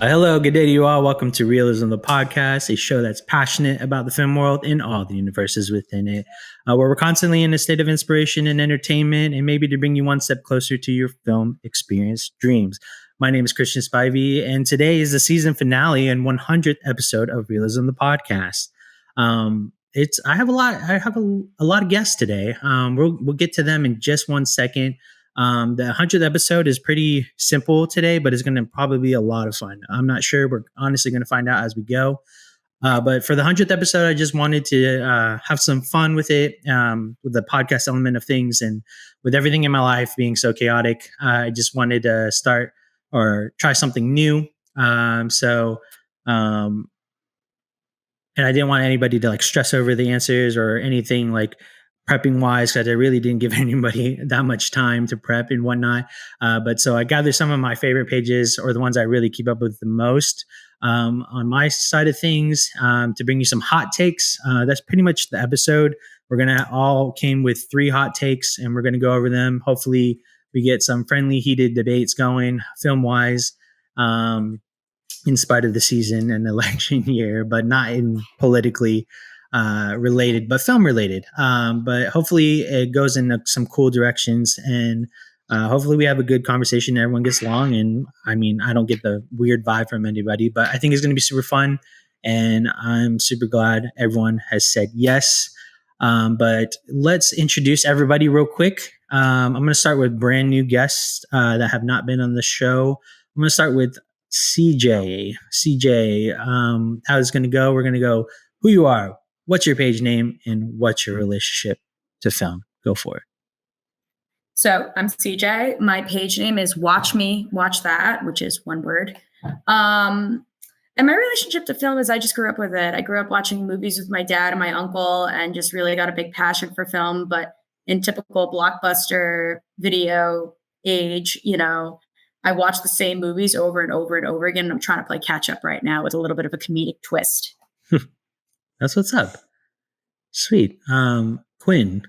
Hello, good day to you all. Welcome to Realism, the podcast, a show that's passionate about the film world and all the universes within it, where we're constantly in a state of inspiration and entertainment, and maybe to bring you one step closer to your film experience dreams. My name is Christian Spivey, and today is the season finale and 100th episode of Realism, the podcast. I have a lot of guests today. We'll get to them in just one second. The 100th episode is pretty simple today, but it's going to probably be a lot of fun. I'm not sure. We're honestly going to find out as we go. But for the 100th episode, I just wanted to have some fun with it, with the podcast element of things. And with everything in my life being so chaotic, I just wanted to start or try something new. And I didn't want anybody to like stress over the answers or anything like prepping wise, because I really didn't give anybody that much time to prep and whatnot. But so I gathered some of my favorite pages or the ones I really keep up with the most on my side of things to bring you some hot takes. That's pretty much the episode. We're going to all came with 3 hot takes and we're going to go over them. Hopefully we get some friendly, heated debates going film wise. In spite of the season and election year, but not in politically related, but film related. But hopefully it goes in some cool directions, and hopefully we have a good conversation. Everyone gets along, and I mean, I don't get the weird vibe from anybody, but I think it's going to be super fun, and I'm super glad everyone has said yes. But let's introduce everybody real quick. I'm going to start with brand new guests that have not been on the show. I'm going to start with CJ. How it's going to go? We're going to go who you are, what's your page name, and what's your relationship to film. Go for it. So I'm CJ. My page name is Watch Me, Watch That, which is one word. And my relationship to film is I just grew up with it. I grew up watching movies with my dad and my uncle and just really got a big passion for film. But in typical blockbuster video age, I watch the same movies over and over and over again. And I'm trying to play catch up right now with a little bit of a comedic twist. That's what's up. Sweet. Quinn.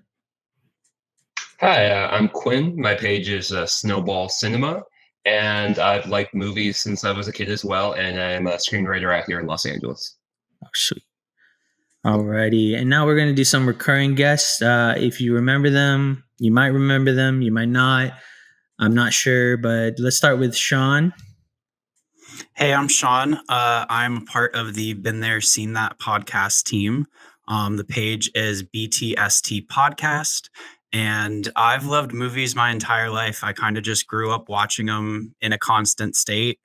Hi, I'm Quinn. My page is Snowball Cinema, and I've liked movies since I was a kid as well, and I'm a screenwriter out here in Los Angeles. Oh, sweet. Alrighty. And now we're going to do some recurring guests. If you remember them, you might remember them, you might not. I'm not sure, but let's start with Sean. Hey, I'm Sean. I'm a part of the Been There, Seen That podcast team. The page is BTST Podcast, and I've loved movies my entire life. I kind of just grew up watching them in a constant state.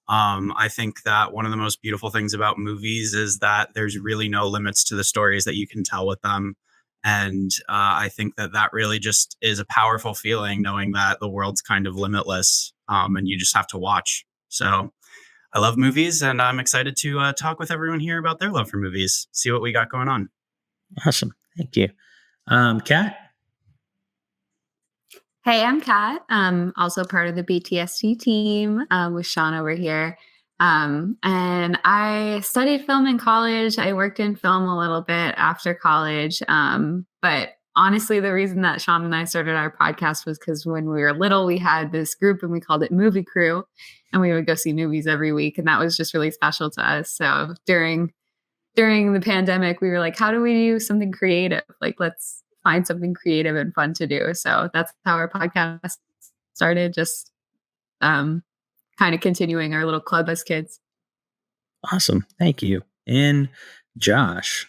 I think that one of the most beautiful things about movies is that there's really no limits to the stories that you can tell with them. And I think that really just is a powerful feeling, knowing that the world's kind of limitless and you just have to watch. So I love movies, and I'm excited to talk with everyone here about their love for movies, see what we got going on. Awesome. Thank you. Kat? Hey, I'm Kat. Also part of the BTST team with Sean over here. And I studied film in college. I worked in film a little bit after college. But honestly, the reason that Sean and I started our podcast was because when we were little, we had this group and we called it Movie Crew, and we would go see movies every week. And that was just really special to us. So during the pandemic, we were like, how do we do something creative? Like, let's find something creative and fun to do. So that's how our podcast started, just kind of continuing our little club as kids. Awesome. Thank you. And Josh.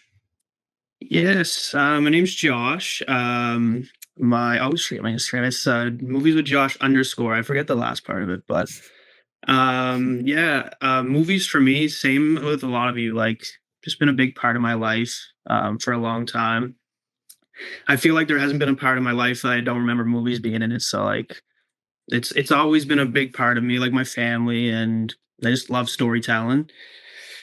Yes, my name's Josh. I always forget my Instagram. It's movies with Josh _ I forget the last part of it, but movies for me, same with a lot of you, like just been a big part of my life for a long time. I feel like there hasn't been a part of my life that I don't remember movies being in it. So like it's always been a big part of me, like my family, and I just love storytelling.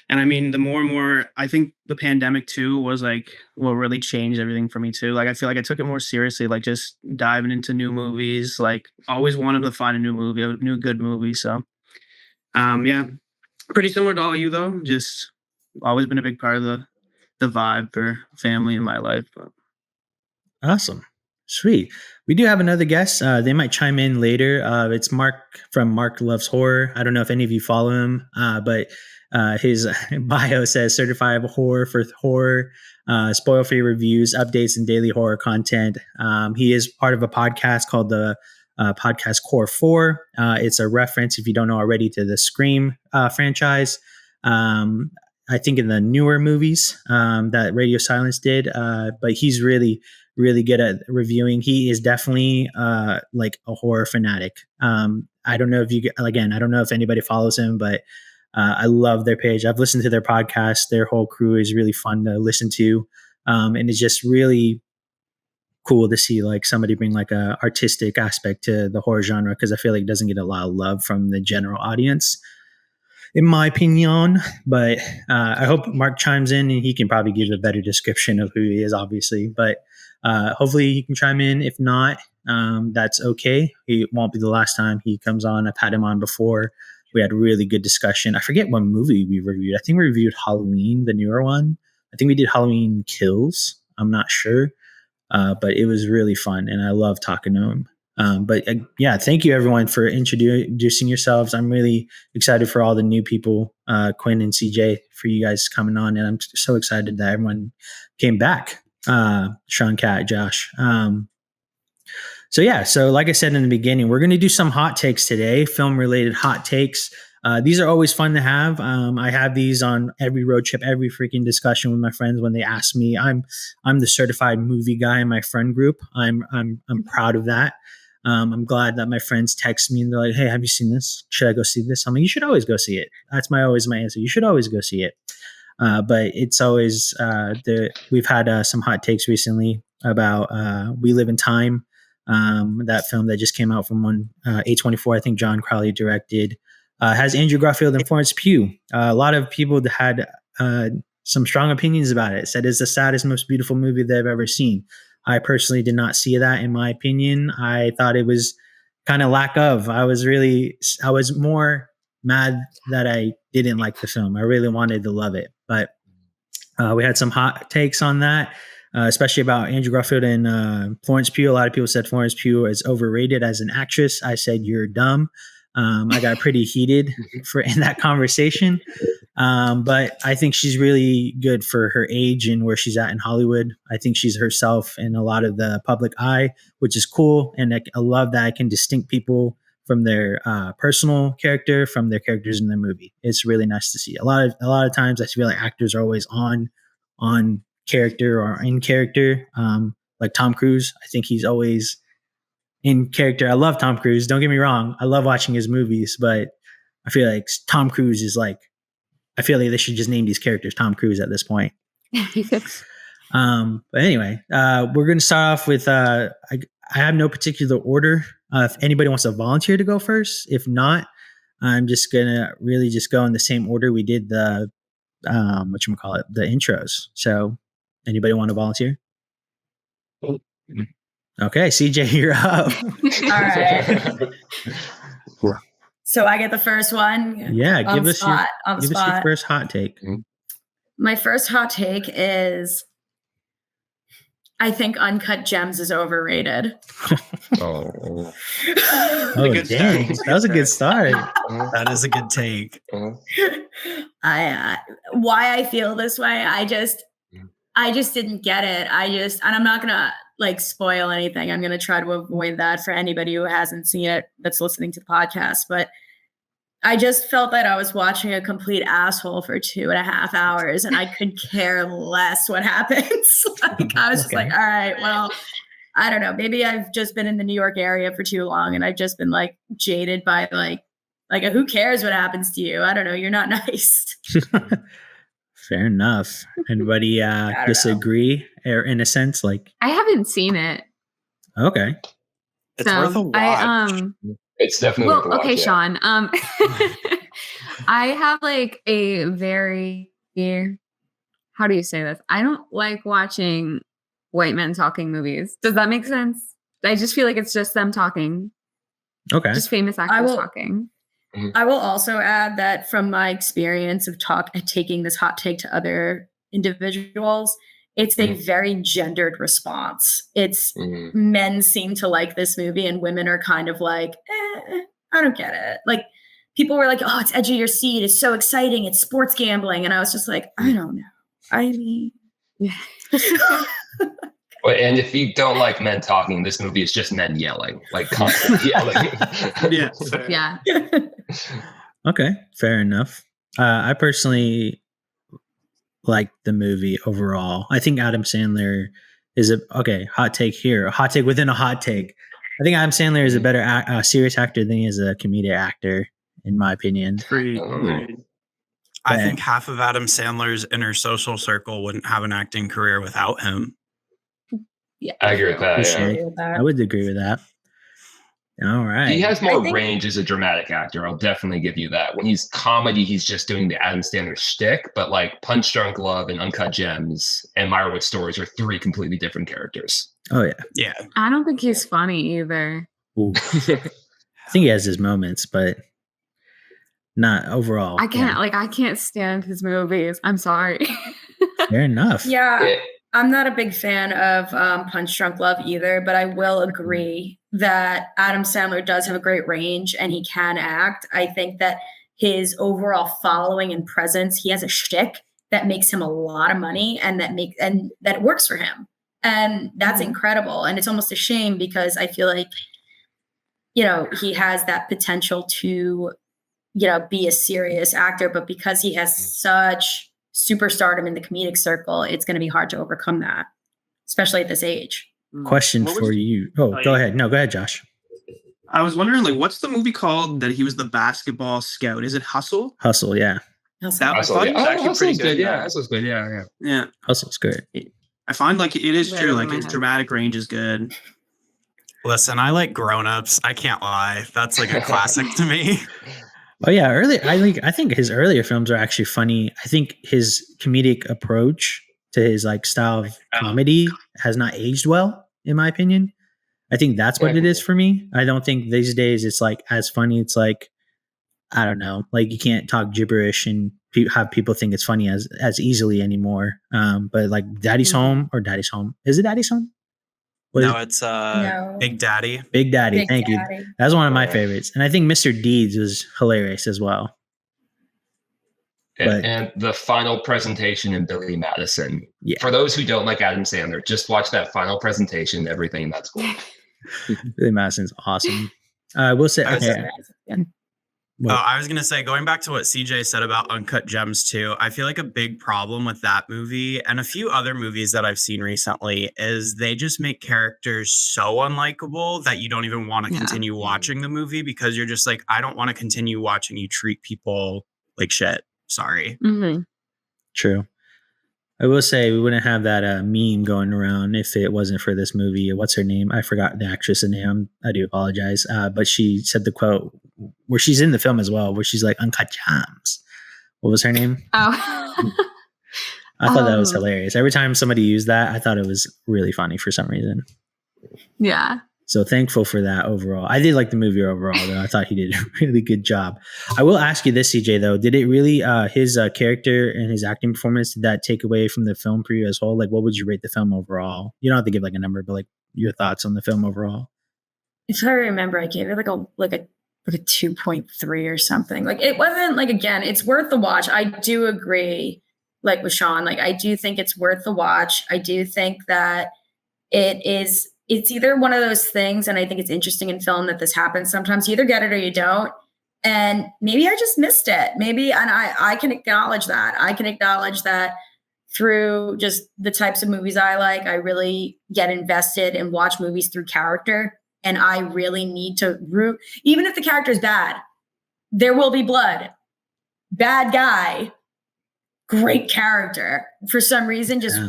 And I mean, the more and more, I think the pandemic too was like what really changed everything for me too. Like I feel like I took it more seriously, like just diving into new movies, like always wanted to find a new movie, a new good movie. So pretty similar to all of you though, just always been a big part of the vibe for family in my life. But. Awesome. Sweet. We do have another guest. They might chime in later. It's Mark from Mark Loves Horror. I don't know if any of you follow him, but his bio says certified horror for horror, spoil-free reviews, updates, and daily horror content. He is part of a podcast called the podcast Core 4. It's a reference, if you don't know already, to the Scream franchise. I think in the newer movies that Radio Silence did, but he's really good at reviewing. He is definitely like a horror fanatic. I don't know if anybody follows him, but I love their page. I've listened to their podcast. Their whole crew is really fun to listen to. And it's just really cool to see like somebody bring like a artistic aspect to the horror genre, because I feel like it doesn't get a lot of love from the general audience, in my opinion. But I hope Mark chimes in and he can probably give a better description of who he is, obviously. But hopefully he can chime in. If not, that's okay. It won't be the last time he comes on. I've had him on before. We had a really good discussion. I forget what movie we reviewed. I think we reviewed Halloween, the newer one. I think we did Halloween Kills. I'm not sure. But it was really fun, and I love talking to him. Yeah, thank you everyone for introducing yourselves. I'm really excited for all the new people, Quinn and CJ, for you guys coming on, and I'm so excited that everyone came back. Sean, Kat, Josh. So like I said in the beginning, we're going to do some hot takes today, film-related hot takes. These are always fun to have. I have these on every road trip, every freaking discussion with my friends when they ask me. I'm the certified movie guy in my friend group. I'm proud of that. I'm glad that my friends text me and they're like, "Hey, have you seen this? Should I go see this?" I'm like, "You should always go see it." That's always my answer. You should always go see it. But it's always we've had some hot takes recently about We Live in Time, that film that just came out from A24. I think John Crowley directed. Has Andrew Garfield and Florence Pugh. A lot of people had some strong opinions about it. Said it's the saddest, most beautiful movie they've ever seen. I personally did not see that. In my opinion, I thought it was kind of lack of. I was more mad that I didn't like the film. I really wanted to love it, but we had some hot takes on that, especially about Andrew Garfield and Florence Pugh. A lot of people said Florence Pugh is overrated as an actress. I said, "You're dumb." I got pretty heated in that conversation. But I think she's really good for her age and where she's at in Hollywood. I think she's herself in a lot of the public eye, which is cool. And I love that I can distinct people from their personal character from their characters in the movie. It's really nice to see. A lot of times I feel like actors are always on character or in character. Like Tom Cruise, I think he's always in character. I love Tom Cruise. Don't get me wrong. I love watching his movies, but I feel like Tom Cruise is like, I feel like they should just name these characters Tom Cruise at this point. But anyway, we're going to start off with, I have no particular order. If anybody wants to volunteer to go first, if not, I'm just going to really just go in the same order we did the intros. So anybody want to volunteer? Okay, CJ, you're up. All right. So I get the first one. Yeah, give us your first hot take. My first hot take is, I think Uncut Gems is overrated. Oh, Dang, that was a good start. That is a good take. Why I feel this way, I just didn't get it. And I'm not gonna like spoil anything. I'm gonna try to avoid that for anybody who hasn't seen it that's listening to the podcast. But I just felt that I was watching a complete asshole for 2.5 hours, and I could care less what happens. Like I was just like, all right, well, I don't know. Maybe I've just been in the New York area for too long, and I've just been like jaded by like who cares what happens to you? I don't know. You're not nice. Fair enough. Anybody disagree or in a sense? Like I haven't seen it. Okay. It's worth a watch. It's definitely worth a watch. Okay, yeah. Sean. I have like a very, how do you say this? I don't like watching white men talking movies. Does that make sense? I just feel like it's just them talking. Okay. Just famous actors talking. I will also add that from my experience of taking this hot take to other individuals, it's a very gendered response. It's Mm. men seem to like this movie and women are kind of like, I don't get it. Like people were like, oh, it's edge of your seat. It's so exciting. It's sports gambling. And I was just like, I don't know. I mean, And if you don't like men talking, this movie is just men yelling, like constant yelling. Yeah. Fair. Yeah. Okay, fair enough. I personally like the movie overall. I think Adam Sandler is hot take here, a hot take within a hot take. I think Adam Sandler is a better serious actor than he is a comedic actor, in my opinion. Agreed. I Yeah. think half of Adam Sandler's inner social circle wouldn't have an acting career without him. yeah, I agree with that. I Appreciate Yeah. agree with that. I would agree with that. All right. He has more I think- range as a dramatic actor. I'll definitely give you that. When he's comedy, he's just doing the Adam Sandler shtick. But like Punch Drunk Love and Uncut Gems and Meyerowitz Stories are three completely different characters. Oh yeah. Yeah. I don't think he's funny either. Ooh. I think he has his moments, but not overall. I can't stand his movies. I'm sorry. Fair enough. Yeah, I'm not a big fan of Punch Drunk Love either, but I will agree that Adam Sandler does have a great range and he can act. I think that his overall following and presence, he has a shtick that makes him a lot of money and that works for him. And that's incredible. And it's almost a shame because I feel like, he has that potential to, be a serious actor, but because he has such superstardom in the comedic circle, it's going to be hard to overcome that, especially at this age. Question What was- for you. Oh, Oh, go yeah. ahead. No, go ahead, Josh. I was wondering, like, what's the movie called that he was the basketball scout? Is it Hustle? Hustle, yeah. That's That- I Hustle, thought yeah. he was Oh, actually Hustle's pretty good. good, Yeah, yeah. Hustle's good. Yeah. Yeah. Hustle's good. I find like it is Right true. over Like my his head. dramatic range is good. Listen, I like Grown Ups. I can't lie. That's like a classic to me. Oh yeah, I think his earlier films are actually funny. I think his comedic approach to his like style of comedy has not aged well, in my opinion. I think that's what it is for me. I don't think these days it's like as funny. It's like, I don't know, like you can't talk gibberish and have people think it's funny as easily anymore. But like Daddy's Home or Daddy's Home, is it Daddy's Home? What is No, it's No. Big Daddy. Big Daddy? Big Thank you. Daddy. That's one of my Yeah. favorites, and I think Mr. Deeds was hilarious as well. But- And the final presentation in Billy Madison. Yeah. For those who don't like Adam Sandler, just watch that final presentation. Everything that's cool. Billy Madison's awesome. We'll say I was- okay. What? I was gonna say, going back to what CJ said about Uncut Gems too, I feel like a big problem with that movie and a few other movies that I've seen recently is they just make characters so unlikable that you don't even want to Yeah. continue watching the movie because you're just like, I don't want to continue watching you treat people like shit. Sorry. Mhm. True. I will say we wouldn't have that meme going around if it wasn't for this movie. What's her name? I forgot the actress's name. I do apologize. But she said the quote where she's in the film as well, where she's like, Uncut Gems. What was her name? Oh. I thought that was Oh. hilarious. Every time somebody used that, I thought it was really funny for some reason. Yeah. So thankful for that overall. I did like the movie overall, though. I thought he did a really good job. I will ask you this, CJ, though. Did it really, his character and his acting performance, did that take away from the film for you as a whole? Like, what would you rate the film overall? You don't have to give like a number, but like your thoughts on the film overall. If I remember, I gave it like a 2.3 or something. Like it wasn't like, again, it's worth the watch. I do agree, like with Sean, like I do think it's worth the watch. I do think that it's either one of those things, and I think it's interesting in film that this happens. Sometimes you either get it or you don't. And maybe I just missed it. Maybe, and I can acknowledge that. I can acknowledge that through just the types of movies I like. I really get invested and watch movies through character. And I really need to root, even if the character is bad, there will be blood. Bad guy, great character. For some reason, just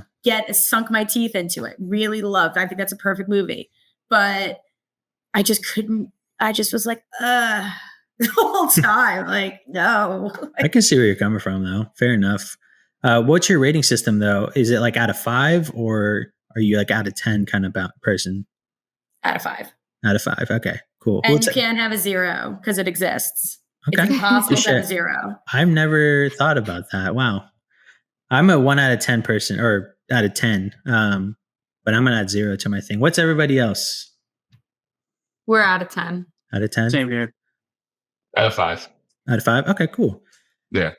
sunk my teeth into it. Really loved. I think that's a perfect movie. But I just couldn't, I just was like, the whole time. Like, no. I can see where you're coming from, though. Fair enough. What's your rating system, though? Is it like out of 5 or are you like out of 10 kind of person? Out of 5. Out of 5. Okay, cool. And What's you can't have a 0 because it exists. Okay. It's impossible to have a Touche. 0. I've never thought about that. Wow. I'm a 1 out of 10 person or out of 10. But I'm gonna add 0 to my thing. What's everybody else? We're out of 10. Out of 10? Same here. Out of 5. Out of 5? Okay, cool. Yeah.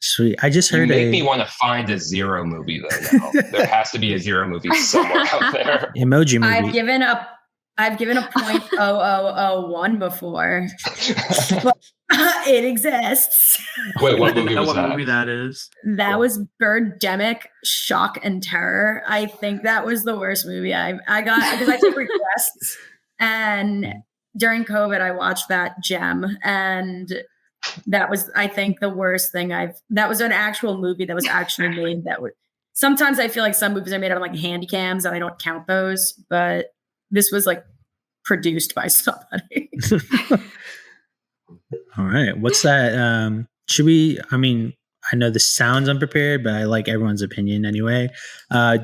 Sweet. I just You heard make me want to find a 0 movie though now. There has to be a 0 movie somewhere out there. Emoji movie. I've given a 0.0001 before. But it exists. Wait, what I didn't movie know was what that? movie that is. That was Birdemic Shock and Terror. I think that was the worst movie I got because I took requests, and during COVID I watched that gem, and that was, I think, the worst thing that was an actual movie that was actually made. Sometimes I feel like some movies are made out of like handy cams and I don't count those, but this was like produced by somebody. All right. What's that? Should we, I mean, I know this sounds unprepared, but I like everyone's opinion anyway.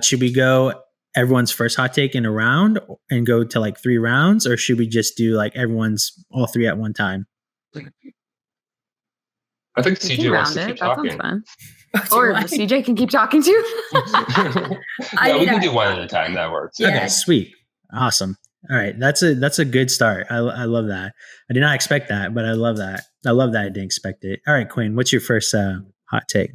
Should we go everyone's first hot take in a round and go to like 3 rounds, or should we just do like everyone's all 3 at one time? I think We CJ can wants round to it. keep That talking. sounds fun. Do Or I? CJ can keep talking too. I No, we mean, can do one at a time. That works. Yeah. Okay, sweet. Awesome. All right. That's a good start. I love that. I did not expect that, but I love that. I love that I didn't expect it. All right, Quinn, what's your first hot take?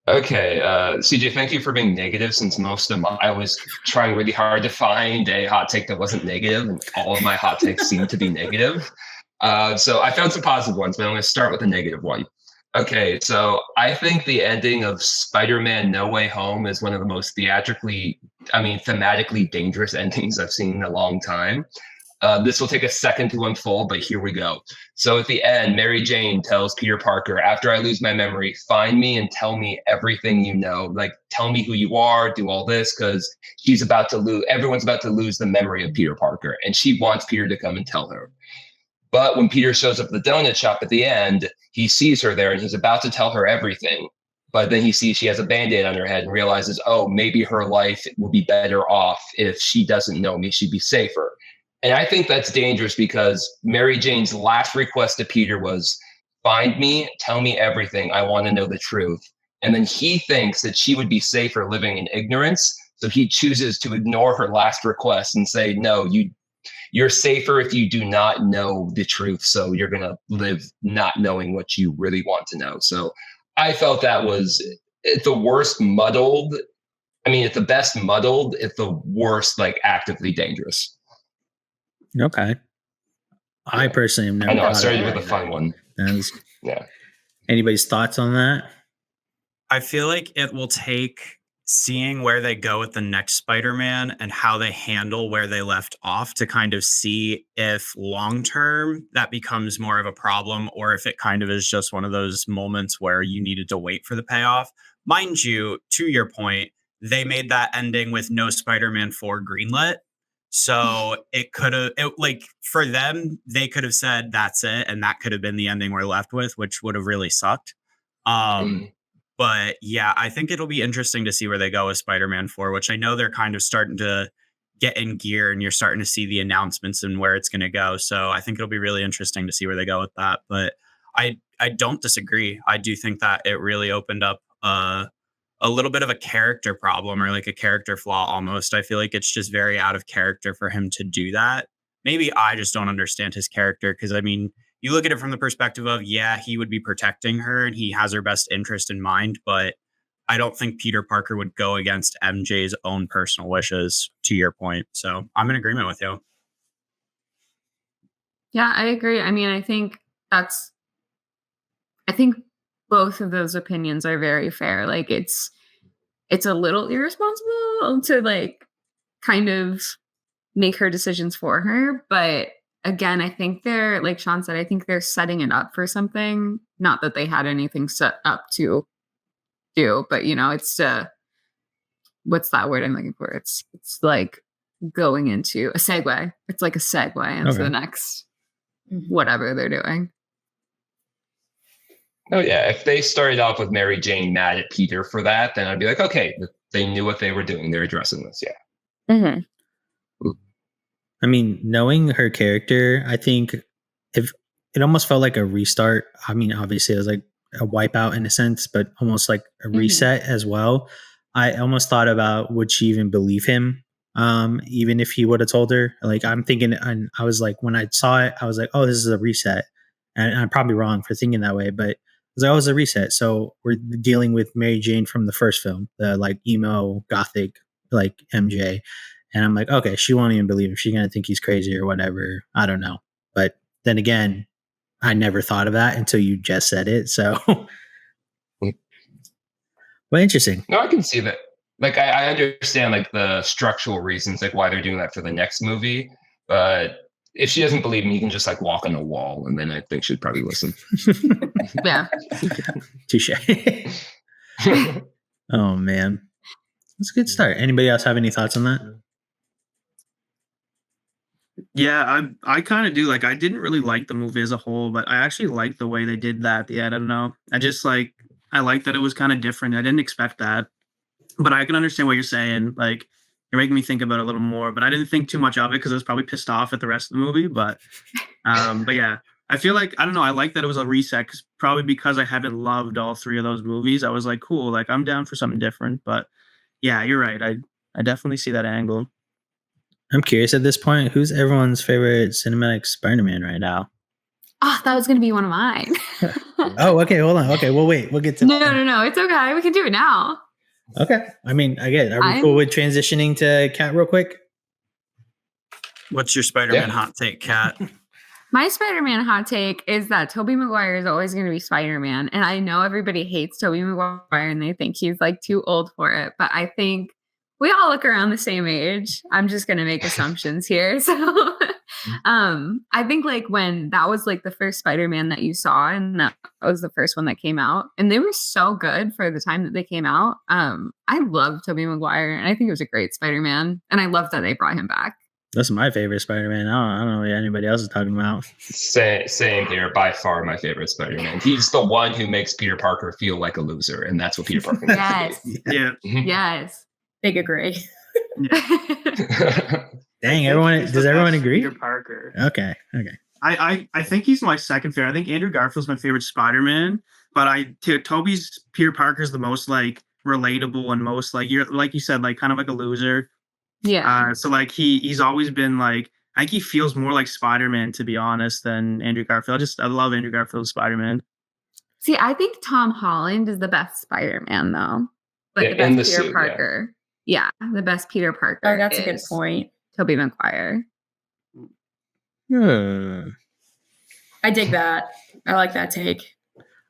Okay, CJ, thank you for being negative since I was trying really hard to find a hot take that wasn't negative, and all of my hot takes seem to be negative. So I found some positive ones, but I'm going to start with a negative one. Okay, so I think the ending of Spider-Man No Way Home is one of the most thematically dangerous endings I've seen in a long time. This will take a second to unfold, but here we go. So at the end, Mary Jane tells Peter Parker, after I lose my memory, find me and tell me everything you know. Like, tell me who you are, do all this, because everyone's about to lose the memory of Peter Parker, and she wants Peter to come and tell her. But when Peter shows up at the donut shop at the end, he sees her there and he's about to tell her everything. But then he sees she has a Band-Aid on her head and realizes, oh, maybe her life will be better off if she doesn't know me. She'd be safer. And I think that's dangerous because Mary Jane's last request to Peter was, find me, tell me everything. I want to know the truth. And then he thinks that she would be safer living in ignorance. So he chooses to ignore her last request and say, no, you're safer if you do not know the truth. So you're going to live not knowing what you really want to know. So I felt that was at the worst muddled. I mean, at the best muddled, at the worst, like actively dangerous. Okay. I personally have never. I know I thought of started it with a like fun one. that. Was, Yeah. anybody's thoughts on that? I feel like it will take seeing where they go with the next Spider-Man and how they handle where they left off to kind of see if long term that becomes more of a problem or if it kind of is just one of those moments where you needed to wait for the payoff. Mind you, to your point, they made that ending with no Spider-Man 4 greenlit. So it could have, like, for them, they could have said that's it, and that could have been the ending we're left with, which would have really sucked. But yeah, I think it'll be interesting to see where they go with Spider-Man 4, which I know they're kind of starting to get in gear, and you're starting to see the announcements and where it's going to go. So I think it'll be really interesting to see where they go with that. But I don't disagree. I do think that it really opened up a little bit of a character problem or like a character flaw almost. I feel like it's just very out of character for him to do that. Maybe I just don't understand his character because, I mean, you look at it from the perspective of, yeah, he would be protecting her and he has her best interest in mind, but I don't think Peter Parker would go against MJ's own personal wishes, to your point. So I'm in agreement with you. Yeah, I agree. I mean, I think both of those opinions are very fair. Like it's a little irresponsible to like kind of make her decisions for her. But again, I think they're, like Sean said, I think they're setting it up for something. Not that they had anything set up to do, but you know, it's what's that word I'm looking for? It's like going into a segue. It's like a segue into the next whatever they're doing. Oh yeah, if they started off with Mary Jane mad at Peter for that, then I'd be like, okay, they knew what they were doing. They're addressing this. Yeah. Mm-hmm. I mean, knowing her character, I think if it almost felt like a restart. I mean, obviously it was like a wipeout in a sense, but almost like a reset as well. I almost thought about would she even believe him, even if he would have told her. Like I'm thinking, and I was like, when I saw it, I was like, oh, this is a reset, and I'm probably wrong for thinking that way, but I was like, oh, it's a reset. So we're dealing with Mary Jane from the first film, the like emo gothic like MJ, and I'm like, okay, she won't even believe him. She's gonna think he's crazy or whatever. I don't know, but then again, I never thought of that until you just said it. So, well, interesting. No, I can see that. Like, I understand like the structural reasons, like why they're doing that for the next movie. But if she doesn't believe me, you can just like walk on a wall, and then I think she'd probably listen. Yeah. Touche. Oh man, that's a good start. Anybody else have any thoughts on that? Yeah, I kind of do. Like, I didn't really like the movie as a whole, but I actually liked the way they did that at the end. I don't know. I like that it was kind of different. I didn't expect that, but I can understand what you're saying. Like, you're making me think about it a little more. But I didn't think too much of it because I was probably pissed off at the rest of the movie. But yeah, I feel like I don't know. I like that it was a reset, probably because I haven't loved all three of those movies. I was like, cool. Like, I'm down for something different. But yeah, you're right. I definitely see that angle. I'm curious at this point, who's everyone's favorite cinematic Spider-Man right now? Oh, that was going to be one of mine. Oh, okay, hold on. Okay, well, wait, we'll get to No. It's okay. We can do it now. Okay, I mean, I get it. Are we cool with transitioning to Kat real quick? What's your Spider-Man hot take, Kat? My Spider-Man hot take is that Tobey Maguire is always going to be Spider-Man. And I know everybody hates Tobey Maguire and they think he's like too old for it. But I think we all look around the same age. I'm just going to make assumptions here. So I think like when that was like the first Spider-Man that you saw, and that was the first one that came out, and they were so good for the time that they came out. I love Tobey Maguire, and I think it was a great Spider-Man, and I love that they brought him back. That's my favorite Spider-Man. I don't know what anybody else is talking about. Same here. By far my favorite Spider-Man. He's the one who makes Peter Parker feel like a loser, and that's what Peter Parker makes. Yes. Yeah. Yes. Big agree. Dang, does everyone agree? Peter Parker. Okay. I think he's my second favorite. I think Andrew Garfield's my favorite Spider-Man, but Toby's Peter Parker's the most like relatable and most like you said, like kind of like a loser. Yeah. So like he's always been like, I think he feels more like Spider-Man, to be honest, than Andrew Garfield. I love Andrew Garfield's Spider-Man. See, I think Tom Holland is the best Spider-Man though. But Yeah, the best Peter Parker. Yeah, the best Peter Parker. Oh, that's a good point. Tobey Maguire. I dig that. I like that take.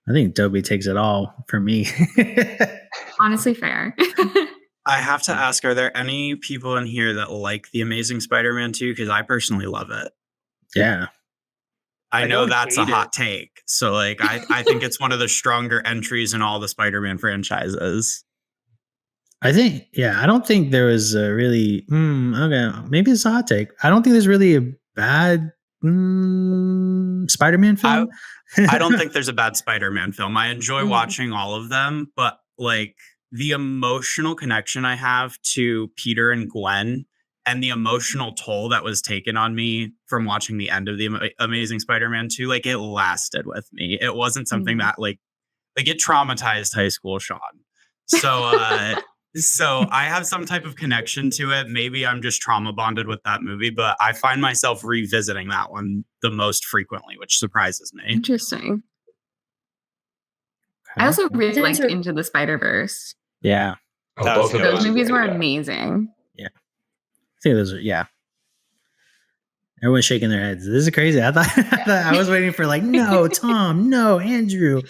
I think Toby takes it all for me. Honestly, fair. I have to ask, are there any people in here that like The Amazing Spider-Man 2? Because I personally love it. Yeah. I know don't that's a hate hot take. So like I think it's one of the stronger entries in all the Spider-Man franchises. I think, I don't think there was a really, okay, maybe it's a hot take. I don't think there's really a bad Spider-Man film. I don't think there's a bad Spider-Man film. I enjoy watching all of them, but like the emotional connection I have to Peter and Gwen and the emotional toll that was taken on me from watching the end of the Amazing Spider-Man 2, like it lasted with me. It wasn't something that like it traumatized high school Sean. So so I have some type of connection to it. Maybe I'm just trauma bonded with that movie, but I find myself revisiting that one the most frequently, which surprises me. Interesting. I also really liked Into the Spider-Verse. Yeah. Both of Those those movies were great, amazing. I think those are, everyone's shaking their heads. This is crazy. I thought I was waiting for like, no, Tom, no, Andrew,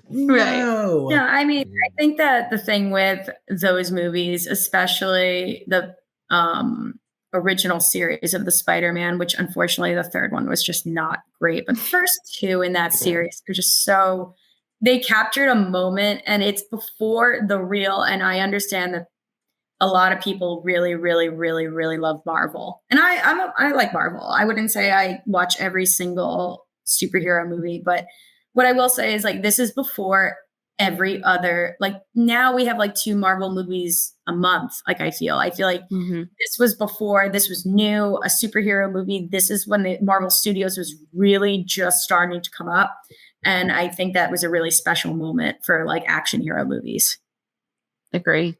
no. Yeah, I mean, I think that the thing with those movies, especially the original series of the Spider-Man, which unfortunately the third one was just not great, but the first two in that series are just so, they captured a moment, and it's before the real, and I understand that a lot of people really, really, really, really love Marvel. And I like Marvel. I wouldn't say I watch every single superhero movie, but what I will say is like, this is before every other, like now we have like 2 Marvel movies a month. Like I feel like this was before, this was new, a superhero movie. This is when the Marvel Studios was really just starting to come up. And I think that was a really special moment for like action hero movies. Agree.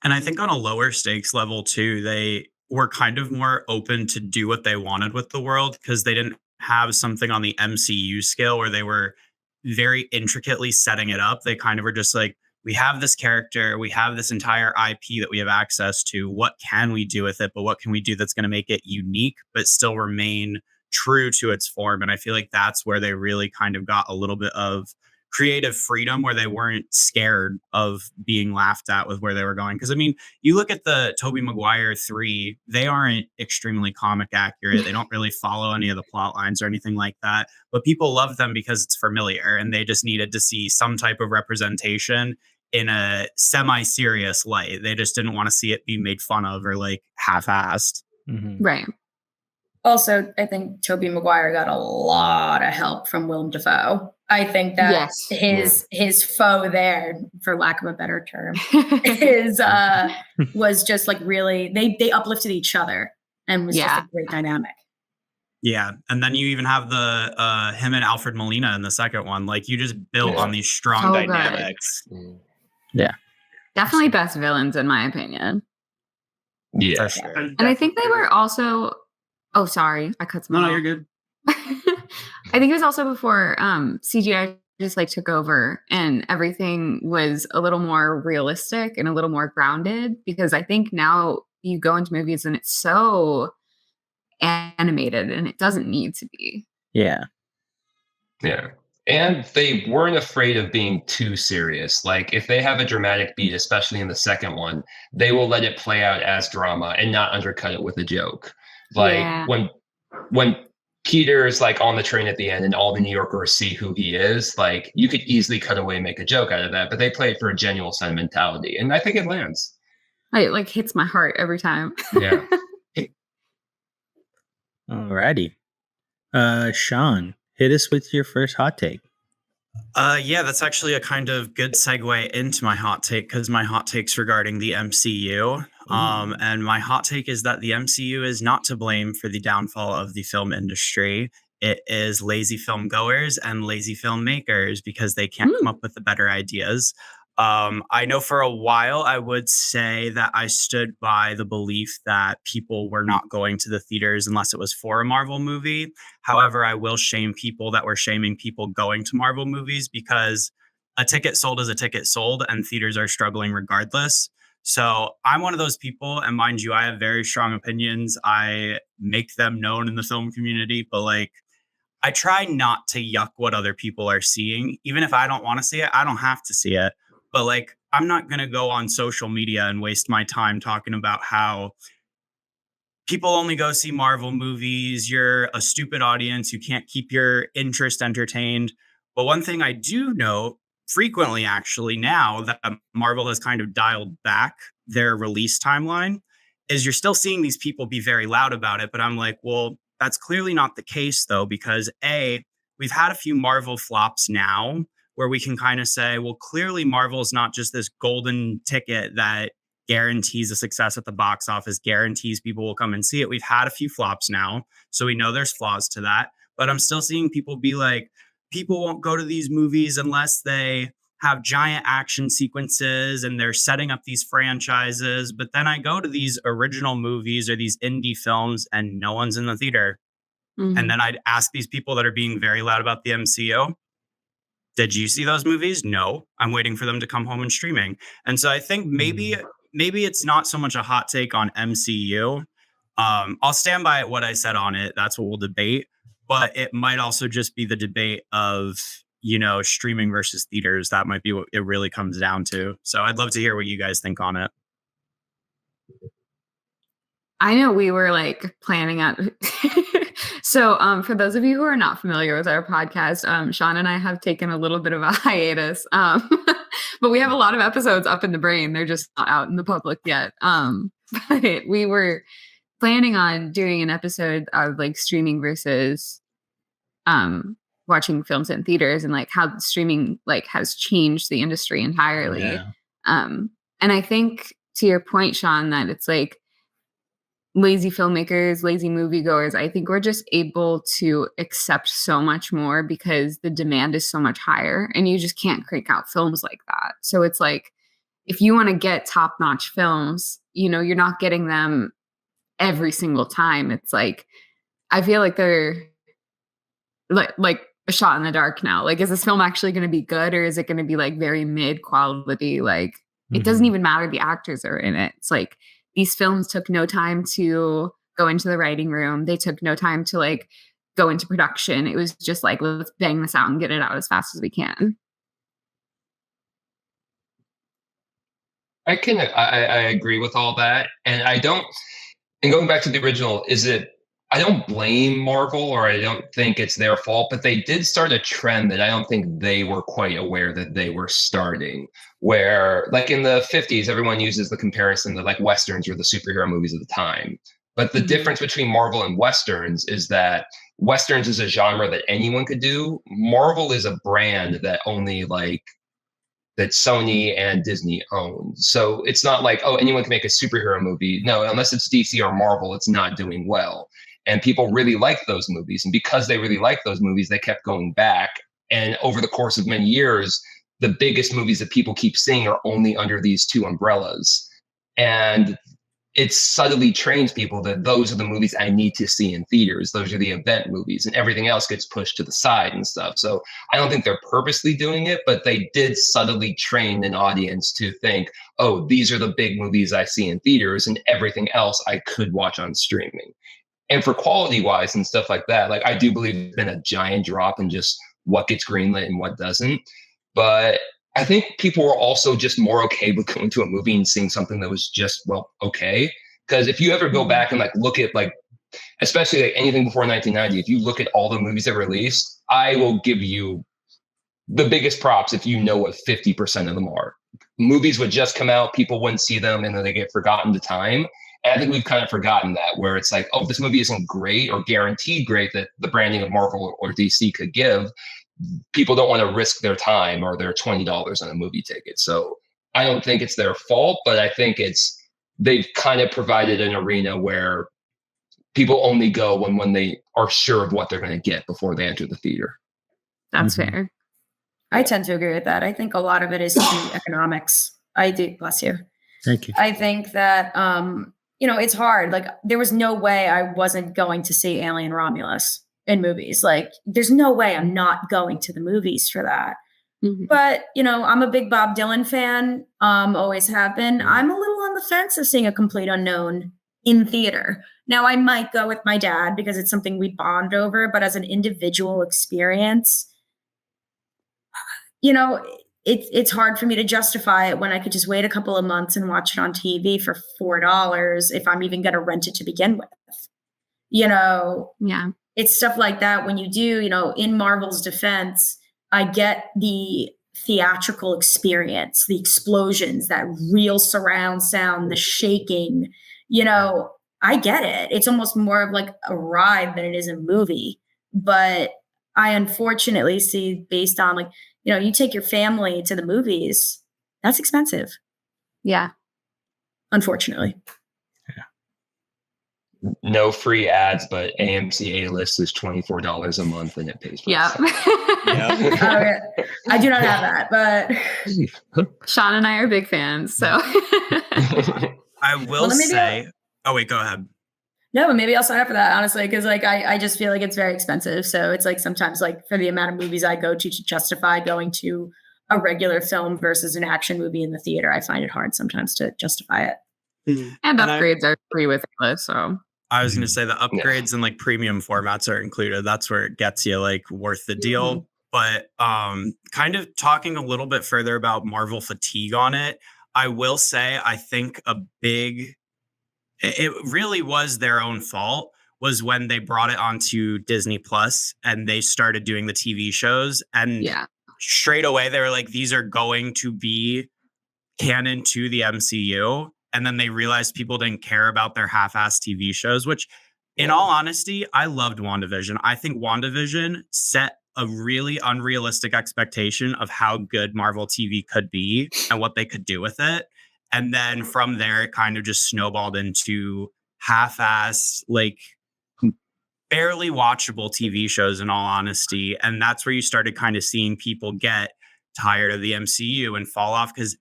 And I think on a lower stakes level too, they were kind of more open to do what they wanted with the world because they didn't have something on the MCU scale where they were very intricately setting it up. They kind of were just like, we have this character, we have this entire IP that we have access to. What can we do with it? But what can we do that's going to make it unique, but still remain true to its form? And I feel like that's where they really kind of got a little bit of creative freedom where they weren't scared of being laughed at with where they were going. Because I mean, you look at the Tobey Maguire 3, they aren't extremely comic accurate. They don't really follow any of the plot lines or anything like that. But people love them because it's familiar and they just needed to see some type of representation in a semi-serious light. They just didn't want to see it be made fun of or like half-assed. Mm-hmm. Right. Also, I think Tobey Maguire got a lot of help from Willem Dafoe. I think that his foe there, for lack of a better term, was just like really they uplifted each other and was just a great dynamic. Yeah, and then you even have the him and Alfred Molina in the second one. Like you just built on these strong dynamics. Yeah, definitely best villains in my opinion. Yeah, for sure. And I think they were also. Oh, sorry, I cut some. No, you're good. I think it was also before CGI just like took over and everything was a little more realistic and a little more grounded, because I think now you go into movies and it's so animated and it doesn't need to be. Yeah. And they weren't afraid of being too serious. Like if they have a dramatic beat, especially in the second one, they will let it play out as drama and not undercut it with a joke. Like when Peter is like on the train at the end and all the New Yorkers see who he is, like you could easily cut away and make a joke out of that, but they play it for a genuine sentimentality. And I think it lands. It like hits my heart every time. Yeah. Alrighty. Sean, hit us with your first hot take. Yeah, that's actually a kind of good segue into my hot take because my hot take's regarding the MCU. And my hot take is that the MCU is not to blame for the downfall of the film industry. It is lazy film goers and lazy filmmakers because they can't come up with the better ideas. I know for a while I would say that I stood by the belief that people were not going to the theaters unless it was for a Marvel movie. However, I will shame people that were shaming people going to Marvel movies because a ticket sold is a ticket sold and theaters are struggling regardless. So I'm one of those people, and mind you, I have very strong opinions. I make them known in the film community, but like I try not to yuck what other people are seeing. Even if I don't want to see it, I don't have to see it. But like, I'm not going to go on social media and waste my time talking about how people only go see Marvel movies. You're a stupid audience. You can't keep your interest entertained. But one thing I do know frequently, actually, now that Marvel has kind of dialed back their release timeline, is you're still seeing these people be very loud about it. But I'm like, well, that's clearly not the case, though, because A, we've had a few Marvel flops now where we can kind of say, well, clearly Marvel is not just this golden ticket that guarantees a success at the box office, guarantees people will come and see it. We've had a few flops now, so we know there's flaws to that. But I'm still seeing people be like, people won't go to these movies unless they have giant action sequences and they're setting up these franchises. But then I go to these original movies or these indie films and no one's in the theater. Mm-hmm. And then I'd ask these people that are being very loud about the MCU, did you see those movies? No, I'm waiting for them to come home and streaming. And so I think maybe it's not so much a hot take on MCU. I'll stand by what I said on it. That's what we'll debate. But it might also just be the debate of, you know, streaming versus theaters. That might be what it really comes down to. So I'd love to hear what you guys think on it. I know we were like planning out. So for those of you who are not familiar with our podcast, Sean and I have taken a little bit of a hiatus, but we have a lot of episodes up in the brain. They're just not out in the public yet. But we were planning on doing an episode of like streaming versus watching films in theaters and like how streaming like has changed the industry entirely. Yeah. And I think to your point, Sean, that it's like lazy filmmakers, lazy moviegoers, I think we're just able to accept so much more because the demand is so much higher and you just can't crank out films like that. So it's like, if you want to get top-notch films, you know, you're not getting them every single time. It's like, I feel like they're like a shot in the dark now. Like, is this film actually going to be good, or is it going to be like very mid quality? Like, it doesn't even matter the actors are in it. It's like these films took no time to go into the writing room. They took no time to like go into production. It was just like, let's bang this out and get it out as fast as we can. I agree with all that, and I don't. And going back to the original, I don't blame Marvel, or I don't think it's their fault, but they did start a trend that I don't think they were quite aware that they were starting. Where, like in the 50s, everyone uses the comparison that like Westerns were the superhero movies of the time. But the difference between Marvel and Westerns is that Westerns is a genre that anyone could do. Marvel is a brand that only like that Sony and Disney own. So it's not like, oh, anyone can make a superhero movie. No, unless it's DC or Marvel, it's not doing well. And people really like those movies. And because they really like those movies, they kept going back. And over the course of many years, the biggest movies that people keep seeing are only under these two umbrellas. And it subtly trains people that those are the movies I need to see in theaters. Those are the event movies, and everything else gets pushed to the side and stuff. So I don't think they're purposely doing it, but they did subtly train an audience to think, oh, these are the big movies I see in theaters, and everything else I could watch on streaming. And for quality wise and stuff like that, like I do believe there's been a giant drop in just what gets greenlit and what doesn't. But I think people were also just more okay with going to a movie and seeing something that was just, well, okay. Because if you ever go back and like look at like, especially like anything before 1990, if you look at all the movies that were released, I will give you the biggest props if you know what 50% of them are. Movies would just come out, people wouldn't see them, and then they get forgotten to time. And I think we've kind of forgotten that, where it's like, oh, this movie isn't great or guaranteed great that the branding of Marvel or DC could give. People don't want to risk their time or their $20 on a movie ticket. So I don't think it's their fault, but I think they've kind of provided an arena where people only go when they are sure of what they're going to get before they enter the theater. That's fair. I tend to agree with that. I think a lot of it is the economics. I do. Bless you. Thank you. I think that, it's hard. Like, there was no way I wasn't going to see Alien Romulus in movies. Like, there's no way I'm not going to the movies for that. Mm-hmm. But, I'm a big Bob Dylan fan, always have been. I'm a little on the fence of seeing A Complete Unknown in theater. Now, I might go with my dad because it's something we bond over, but as an individual experience, it's hard for me to justify it when I could just wait a couple of months and watch it on TV for $4 if I'm even going to rent it to begin with. Yeah. It's stuff like that when you do, in Marvel's defense, I get the theatrical experience, the explosions, that real surround sound, the shaking, I get it. It's almost more of like a ride than it is a movie. But I unfortunately see, based on like, you take your family to the movies, that's expensive. Yeah. Unfortunately. No free ads, but AMC A-List is $24 a month and it pays for itself. Yeah. I do not have that, but Sean and I are big fans, so I will say, oh wait, go ahead. No, but maybe I'll sign up for that, honestly, because like I just feel like it's very expensive. So it's like sometimes like for the amount of movies I go to justify going to a regular film versus an action movie in the theater, I find it hard sometimes to justify it. Mm-hmm. And upgrades are free with it, so I was going to say the upgrades and like premium formats are included. That's where it gets you like worth the deal. But kind of talking a little bit further about Marvel fatigue on it, I will say I think it really was their own fault was when they brought it onto Disney Plus and they started doing the TV shows. And straight away they were like, these are going to be canon to the MCU. And then they realized people didn't care about their half-assed TV shows, which in all honesty, I loved WandaVision. I think WandaVision set a really unrealistic expectation of how good Marvel TV could be and what they could do with it. And then from there, it kind of just snowballed into half-ass, like barely watchable TV shows, in all honesty. And that's where you started kind of seeing people get tired of the MCU and fall off. Because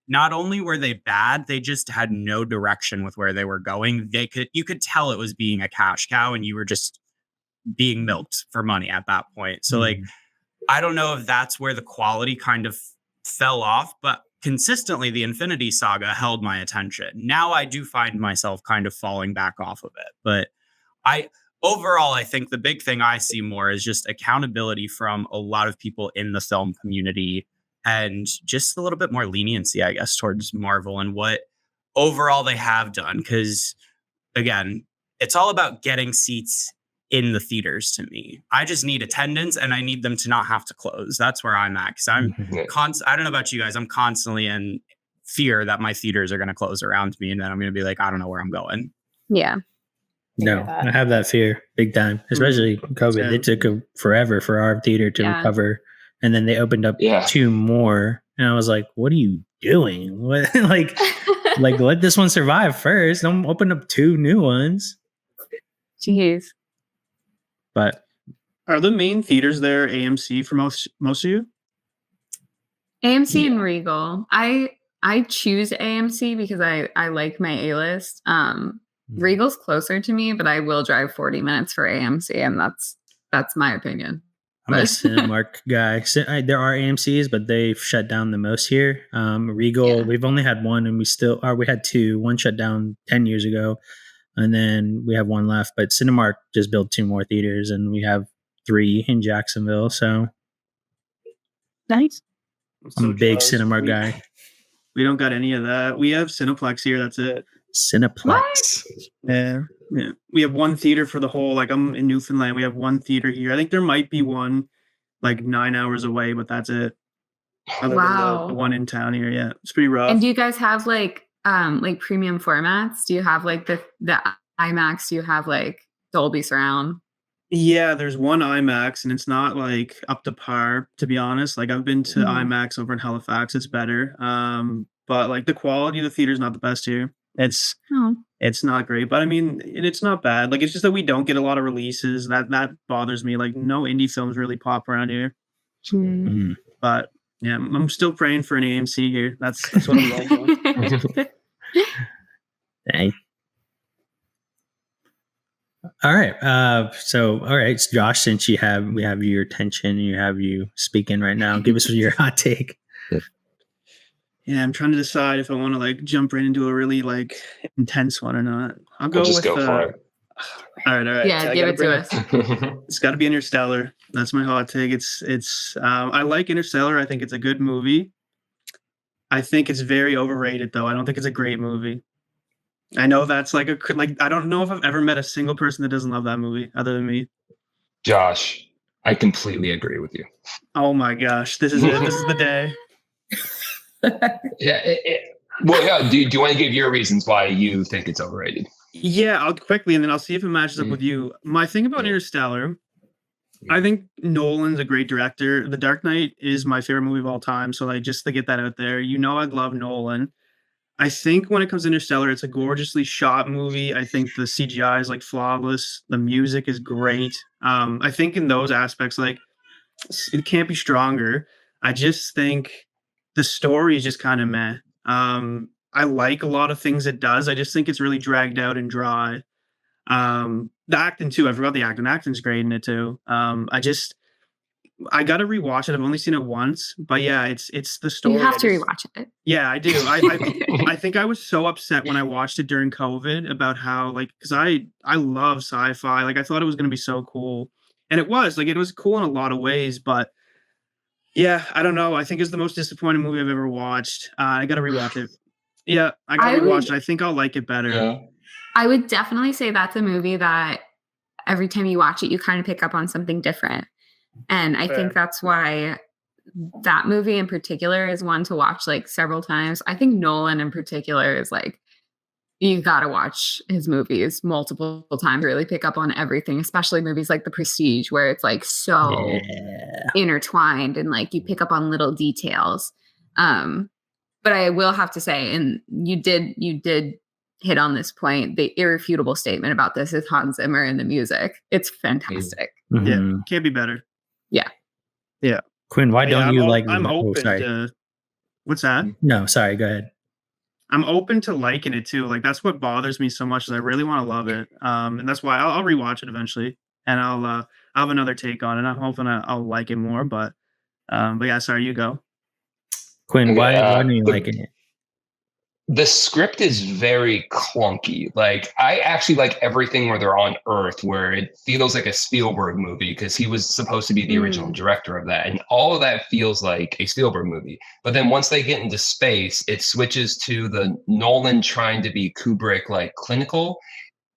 not only were they bad, they just had no direction with where they were going. You could tell it was being a cash cow, and you were just being milked for money at that point. So like, I don't know if that's where the quality kind of fell off, but consistently the Infinity Saga held my attention. Now I do find myself kind of falling back off of it. But overall, I think the big thing I see more is just accountability from a lot of people in the film community, and just a little bit more leniency, I guess, towards Marvel and what overall they have done. Because again, it's all about getting seats in the theaters to me. I just need attendance, and I need them to not have to close. That's where I'm at. Because I don't know about you guys, I'm constantly in fear that my theaters are going to close around me, and then I'm going to be like, I don't know where I'm going. Yeah. No, I have that fear big time, especially COVID. It took forever for our theater to recover. And then they opened up 2 more. And I was like, what are you doing? What, like let this one survive first. Don't open up 2 new ones. Jeez. But are the main theaters there AMC for most of you? AMC and Regal. I choose AMC because I like my A-list. Regal's closer to me, but I will drive 40 minutes for AMC, and that's my opinion. I'm a Cinemark guy. There are AMCs, but they've shut down the most here. Regal, we've only had one, and we had 2. One shut down 10 years ago, and then we have 1 left. But Cinemark just built 2 more theaters, and we have 3 in Jacksonville. So nice. I'm a big Cinemark guy. We don't got any of that. We have Cineplex here. That's it. Cineplex. Yeah. We have 1 theater for the whole, like, I'm in Newfoundland. We have 1 theater here. I think there might be one like 9 hours away, but that's it. Other than the one in town here. Yeah. It's pretty rough. And do you guys have like premium formats? Do you have like the IMAX? Do you have like Dolby Surround? Yeah, there's 1 IMAX, and it's not like up to par, to be honest. Like, I've been to IMAX over in Halifax. It's better. But like the quality of the theater is not the best here. It's not great, but I mean, it's not bad. Like, it's just that we don't get a lot of releases. That bothers me. Like, no indie films really pop around here. But yeah, I'm still praying for an AMC here. That's what I'm going for. Dang. All right. So Josh, since we have your attention, you have you speaking right now. Give us your hot take. Yeah, I'm trying to decide if I want to like jump right into a really like intense one or not. I'll go with go for it. All right. Yeah, give it to us. It's got to be Interstellar. That's my hot take. It's I like Interstellar. I think it's a good movie. I think it's very overrated though. I don't think it's a great movie. I know that's like I don't know if I've ever met a single person that doesn't love that movie other than me. Josh, I completely agree with you. Oh my gosh, this is it. This is the day. Yeah. Do you want to give your reasons why you think it's overrated? Yeah, I'll quickly, and then I'll see if it matches up with you. My thing about Interstellar, I think Nolan's a great director. The Dark Knight is my favorite movie of all time. So like, just to get that out there, I love Nolan. I think when it comes to Interstellar, it's a gorgeously shot movie. I think the CGI is like flawless. The music is great. I think in those aspects, like, it can't be stronger. I just think the story is just kind of meh. I like a lot of things it does. I just think it's really dragged out and dry. The acting too. I forgot the acting. Acting's great in it too. I got to rewatch it. I've only seen it once, but yeah, it's the story. You have to rewatch it. Yeah, I do. I think I was so upset when I watched it during COVID about how, like, because I love sci-fi. Like, I thought it was going to be so cool, and it was cool in a lot of ways. But yeah, I don't know. I think it's the most disappointing movie I've ever watched. I got to rewatch it. Yeah, I got to rewatch it. I think I'll like it better. Yeah. I would definitely say that's a movie that every time you watch it, you kind of pick up on something different. And I think that's why that movie in particular is one to watch like several times. I think Nolan in particular is like, you got to watch his movies multiple times to really pick up on everything, especially movies like The Prestige, where it's like so intertwined and like you pick up on little details. But I will have to say, and you did hit on this point, the irrefutable statement about this is Hans Zimmer and the music. It's fantastic. Mm-hmm. Yeah, can't be better. Yeah. Yeah. Quinn, why don't you like? I'm open to. What's that? No, sorry, go ahead. I'm open to liking it too. Like that's what bothers me so much is I really want to love it. And that's why I'll rewatch it eventually, and I'll have another take on it. I'm hoping I'll like it more. But yeah, sorry, you go. Quinn, Okay, why are you liking it? The script is very clunky. Like, I actually like everything where they're on Earth, where it feels like a Spielberg movie because he was supposed to be the original director of that. And all of that feels like a Spielberg movie. But then once they get into space, it switches to the Nolan trying to be Kubrick, like clinical.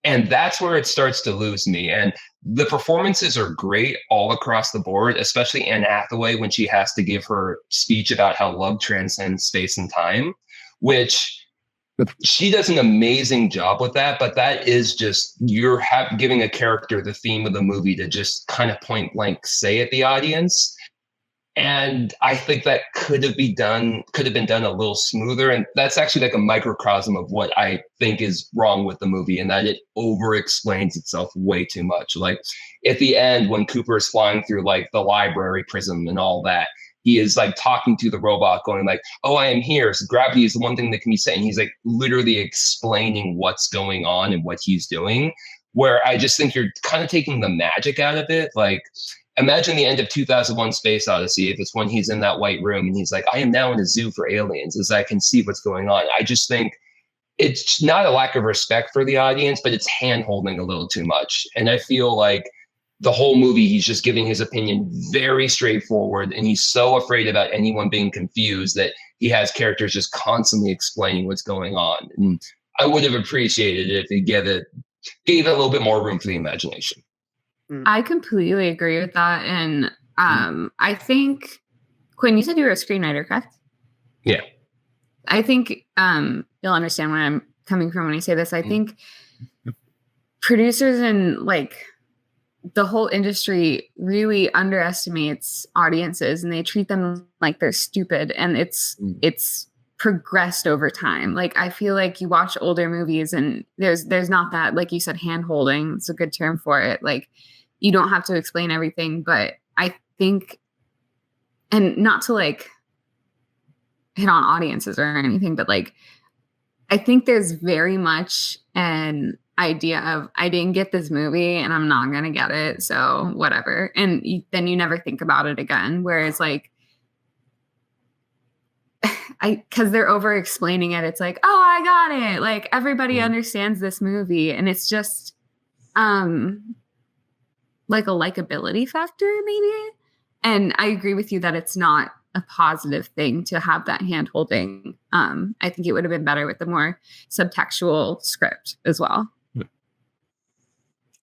And that's where it starts to lose me. And the performances are great all across the board, especially Anne Hathaway when she has to give her speech about how love transcends space and time, which she does an amazing job with that. But that is just, you're giving a character the theme of the movie to just kind of point blank say at the audience. And I think that could have been done a little smoother. And that's actually like a microcosm of what I think is wrong with the movie, and that it over explains itself way too much. Like at the end, when Cooper is flying through like the library prism and all that, he is like talking to the robot going like, oh, I am here. So gravity is the one thing that can be said. And he's like literally explaining what's going on and what he's doing, where I just think you're kind of taking the magic out of it. Like, imagine the end of 2001 Space Odyssey if it's when he's in that white room and he's like, I am now in a zoo for aliens as I can see what's going on. I just think it's not a lack of respect for the audience, but it's hand-holding a little too much. And I feel like the whole movie, he's just giving his opinion very straightforward, and he's so afraid about anyone being confused that he has characters just constantly explaining what's going on. And I would have appreciated it if he gave it a little bit more room for the imagination. I completely agree with that. And I think, Quinn, you said you were a screenwriter, correct? Yeah. I think you'll understand where I'm coming from when I say this. I think producers and like the whole industry really underestimates audiences, and they treat them like they're stupid. And it's progressed over time. Like I feel like you watch older movies and there's not that, like you said, hand holding. It's a good term for it. Like you don't have to explain everything, but I think, and not to like hit on audiences or anything, but like I think there's very much an idea of I didn't get this movie and I'm not gonna get it, so whatever. And then you never think about it again. Whereas like because they're over explaining it, it's like, oh, I got it. Like everybody understands this movie, and it's just like a likability factor maybe. And I agree with you that it's not a positive thing to have that hand holding. I think it would have been better with the more subtextual script as well.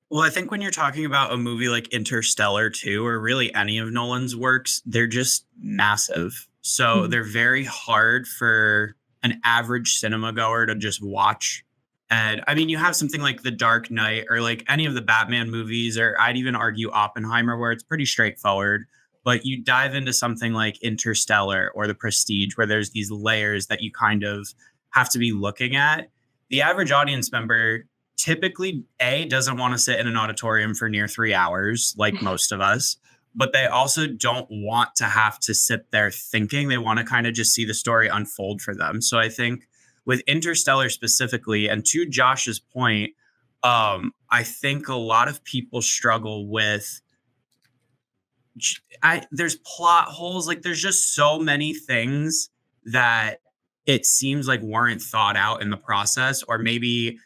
Well, I think when you're talking about a movie like Interstellar 2, or really any of Nolan's works, they're just massive. So they're very hard for an average cinema goer to just watch. And I mean, you have something like The Dark Knight or like any of the Batman movies, or I'd even argue Oppenheimer, where it's pretty straightforward. But you dive into something like Interstellar or The Prestige, where there's these layers that you kind of have to be looking at. The average audience member typically, doesn't want to sit in an auditorium for near 3 hours, like most of us, but they also don't want to have to sit there thinking. They want to kind of just see the story unfold for them. So I think with Interstellar specifically, and to Josh's point, I think a lot of people struggle with there's plot holes. Like there's just so many things that it seems like weren't thought out in the process, or maybe,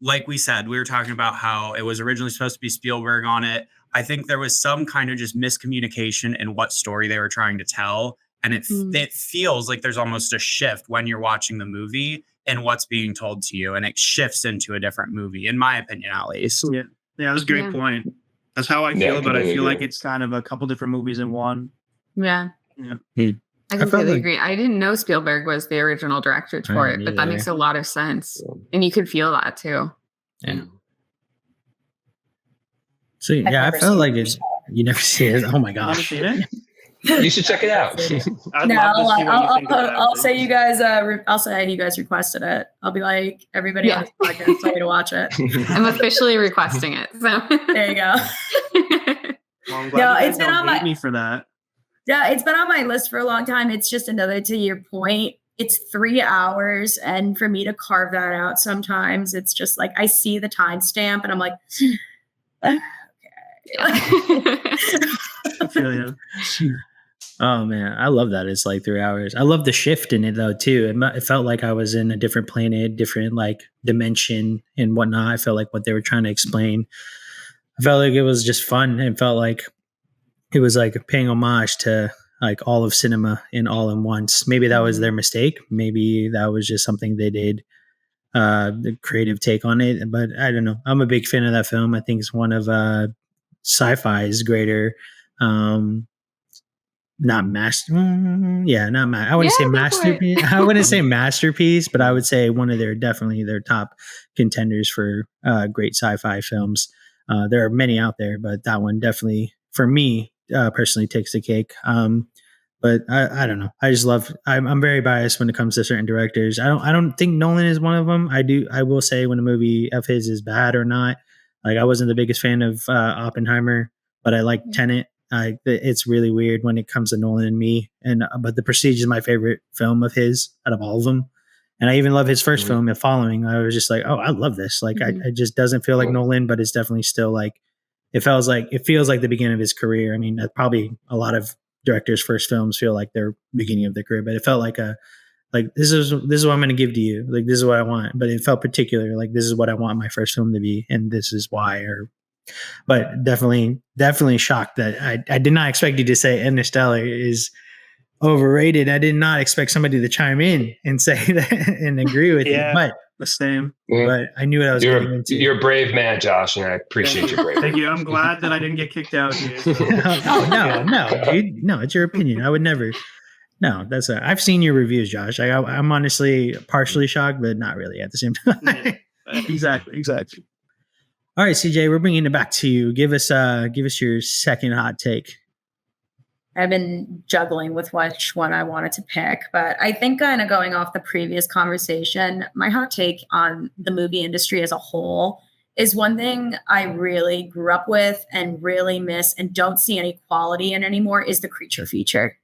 like we said, we were talking about how it was originally supposed to be Spielberg on it. I think there was some kind of just miscommunication in what story they were trying to tell. And it feels like there's almost a shift when you're watching the movie and what's being told to you. And it shifts into a different movie, in my opinion, at least. Yeah, that was a great point. That's how I feel, but I feel like it's kind of a couple different movies in one. Yeah. I completely agree. I didn't know Spielberg was the original director for it, but that makes a lot of sense. And you could feel that too. Yeah. So yeah, I felt like it's, you never see it. Oh my gosh. You should check it out. I'll say you guys. I'll say you guys requested it. I'll be like, everybody on this podcast told me to watch it. I'm officially requesting it. So there you go. Well, I'm glad you guys don't hate me for that. Yeah, it's been on my list for a long time. It's just another, to your point, it's 3 hours. And for me to carve that out sometimes, it's just like I see the timestamp and I'm like, I feel you. Oh man, I love that. It's like 3 hours. I love the shift in it though too. It felt like I was in a different planet, different like dimension and whatnot. I felt like what they were trying to explain. I felt like it was just fun. It felt like it was like paying homage to like all of cinema in all in once. Maybe that was their mistake. Maybe that was just something they did, the creative take on it. But I don't know. I'm a big fan of that film. I think it's one of sci-fi's greater. Not master, not I wouldn't say Yeah, go for it. masterpiece. I wouldn't say masterpiece, but I would say one of definitely their top contenders for great sci-fi films. There are many out there, but that one definitely, for me personally, takes the cake. But I don't know. I just love. I'm very biased when it comes to certain directors. I don't think Nolan is one of them. I will say when a movie of his is bad or not. Like I wasn't the biggest fan of Oppenheimer, but I like Tenet. It's really weird when it comes to Nolan and me. But The Prestige is my favorite film of his out of all of them. And I even love his first film, The Following. I was just like, oh, I love this. Like, it just doesn't feel like Nolan, but it's definitely still like, it feels like the beginning of his career. I mean, probably a lot of directors' first films feel like they're beginning of their career, but it felt like this is what I'm going to give to you. Like, this is what I want. But it felt particular. Like, this is what I want my first film to be. And this is why, but definitely shocked that I did not expect you to say Interstellar is overrated. I did not expect somebody to chime in and say that and agree with you, but the same. but I knew what I was getting into. You're a brave man, Josh, and I appreciate your bravery. Thank you. I'm glad that I didn't get kicked out here. No, dude. No, it's your opinion. I would never. No, I've seen your reviews, Josh. I'm honestly partially shocked, but not really at the same time. Yeah, exactly. All right, CJ, we're bringing it back to you. Give us your second hot take. I've been juggling with which one I wanted to pick, but I think kind of going off the previous conversation, my hot take on the movie industry as a whole is one thing I really grew up with and really miss and don't see any quality in anymore is the creature feature.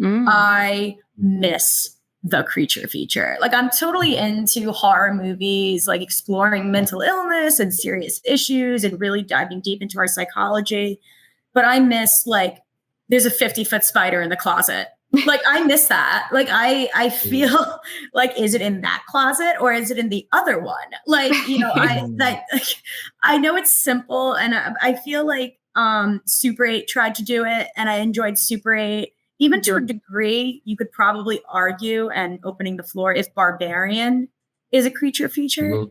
I miss the creature feature. Like I'm totally into horror movies, like exploring mental illness and serious issues and really diving deep into our psychology. But I miss like, there's a 50-foot spider in the closet. Like I miss that. Like I feel like, is it in that closet or is it in the other one? Like, I know it's simple and I feel like Super 8 tried to do it and I enjoyed Super 8. Even to a degree, you could probably argue, and opening the floor, if Barbarian is a creature feature. Okay.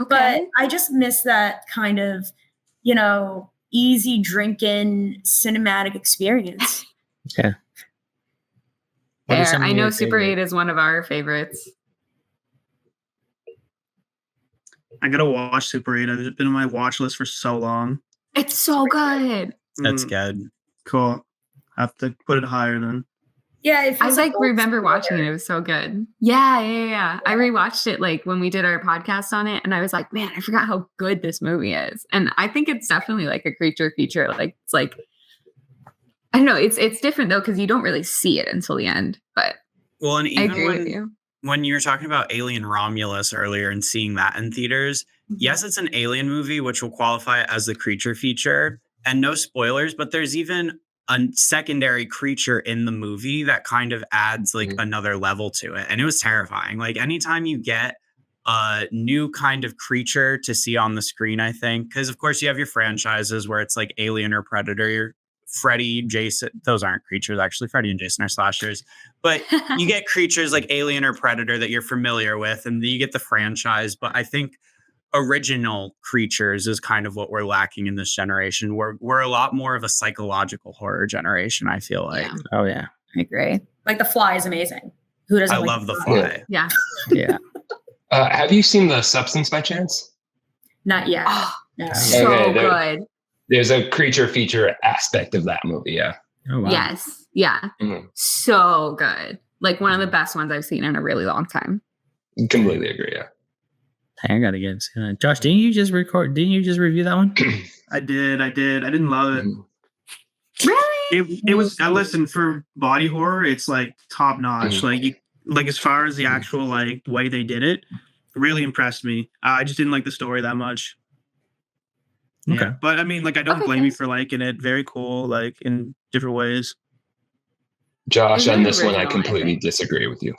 But I just miss that kind of, easy drinking cinematic experience. Yeah. I know Super 8 is one of our favorites. I gotta watch Super 8. It's been on my watch list for so long. It's so good. That's good. Cool. I have to put it higher then. Yeah, I remember watching it. It was so good. Yeah. I rewatched it like when we did our podcast on it, and I was like, man, I forgot how good this movie is. And I think it's definitely like a creature feature. Like it's like, I don't know. It's different though because you don't really see it until the end. But well, and I agree with you. When you were talking about Alien Romulus earlier and seeing that in theaters, yes, it's an alien movie, which will qualify as the creature feature. And no spoilers, but there's even a secondary creature in the movie that kind of adds like another level to it. And it was terrifying. Like anytime you get a new kind of creature to see on the screen, I think, because of course you have your franchises where it's like Alien or Predator, Freddy, Jason. Those aren't creatures, actually. Freddy and Jason are slashers. But you get creatures like Alien or Predator that you're familiar with, and you get the franchise. But I think original creatures is kind of what we're lacking in this generation. We're a lot more of a psychological horror generation, I feel like. Yeah. Oh yeah. I agree. Like The Fly is amazing. Who doesn't? I love The Fly. Yeah. Yeah. Have you seen The Substance by chance? Not yet. Oh, No. so Okay, good. There's a creature feature aspect of that movie, yeah. Oh wow. Yes. Yeah. Mhm. So good. Like one of the best ones I've seen in a really long time. Completely agree, yeah. Hey, I gotta get it. Josh, didn't you just review that one? I did. I didn't love it. Really? It was. I listen for body horror. It's like top notch. Like as far as the actual like way they did it, really impressed me. I just didn't like the story that much. Okay. Yeah, but I mean, like I don't blame you for liking it. Very cool, like in different ways. Josh, on very this one, I original, I completely think. disagree with you.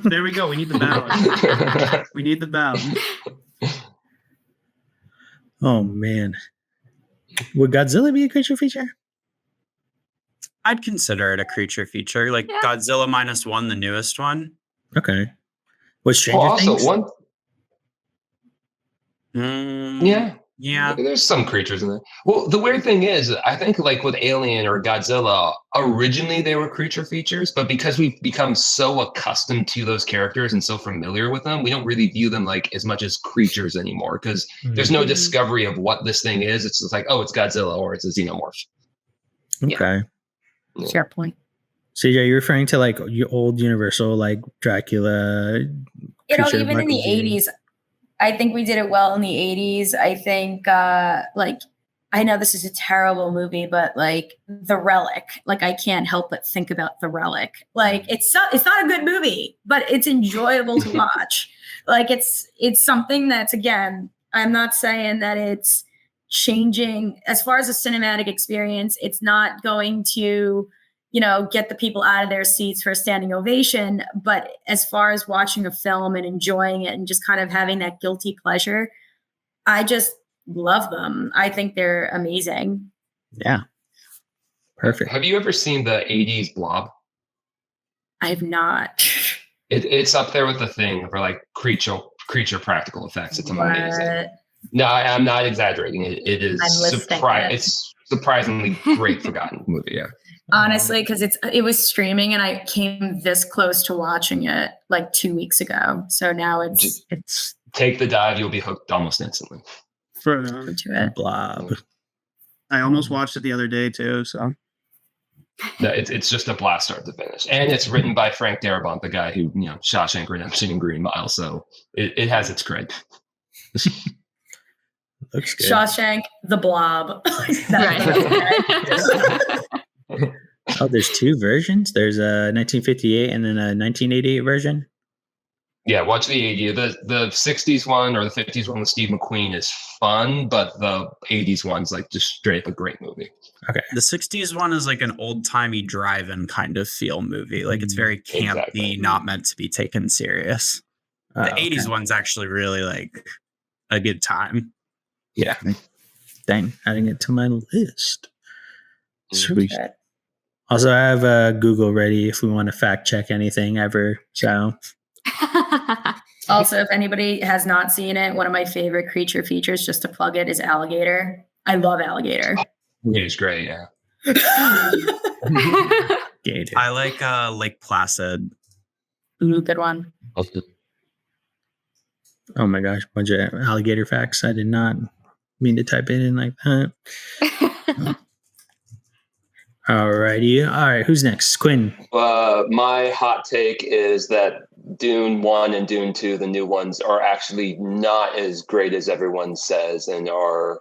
There we go. We need the balance. We need the balance. Oh man, would Godzilla be a creature feature? I'd consider it a creature feature, like Yeah. Godzilla -1, the newest one. Okay. Was Stranger Well, also, Things? one, yeah, Yeah. there's some creatures in there. Well, the weird thing is, I think like with Alien or Godzilla, originally they were creature features, but because we've become so accustomed to those characters and so familiar with them, we don't really view them like as much as creatures anymore because there's no Mhm. discovery of what this thing is. It's just like, oh, it's Godzilla or it's a xenomorph. Okay. Fair point. CJ, you're referring to like your old Universal, like Dracula. You know, Creature of even in the Michael Bay. 80s, I think we did it well in the 80s. I think like I know this is a terrible movie, but like The Relic, like I can't help but think about The Relic. Like it's not a good movie, but it's enjoyable to watch. Like it's something that's, again, I'm not saying that it's changing as far as a cinematic experience. It's not going to, you know, get the people out of their seats for a standing ovation. But as far as watching a film and enjoying it and just kind of having that guilty pleasure, I just love them. I think they're amazing. Yeah. Perfect. Have you ever seen the 80s Blob? I have not. It's up there with The Thing for like creature practical effects. It's amazing. But No, I'm not exaggerating. It is I'm listening. it's surprisingly great forgotten movie. Yeah. honestly, because it was streaming and I came this close to watching it like 2 weeks ago. So now it's Take the dive, you'll be hooked almost instantly. For to it. Blob. I almost watched it the other day too. So No, it's just a blast start to finish, and it's written by Frank Darabont, the guy who Shawshank Redemption and Green Mile. So it has its cred. Looks good. Shawshank, The Blob. Right. Oh, there's two versions. There's a 1958 and then a 1988 version. Yeah, watch the 80s. The 60s one or the 50s one with Steve McQueen is fun, but the 80s one's like just straight up a great movie. The 60s one is like an old-timey drive-in kind of feel movie. Like it's very campy, Exactly. not meant to be taken serious. Oh, The 80s okay. one's actually really like a good time. Yeah. Dang, adding it to my list. Sweet. Good. Also, I have Google ready if we want to fact check anything ever. So Also, if anybody has not seen it, one of my favorite creature features, just to plug it, is alligator. I love alligator. It is great. Yeah. Gator. I like Lake Placid. Ooh, good one. Oh my gosh, bunch of alligator facts. I did not mean to type it in like that. Alrighty. All right, who's next? Quinn. My hot take is that Dune 1 and Dune 2, the new ones, are actually not as great as everyone says and are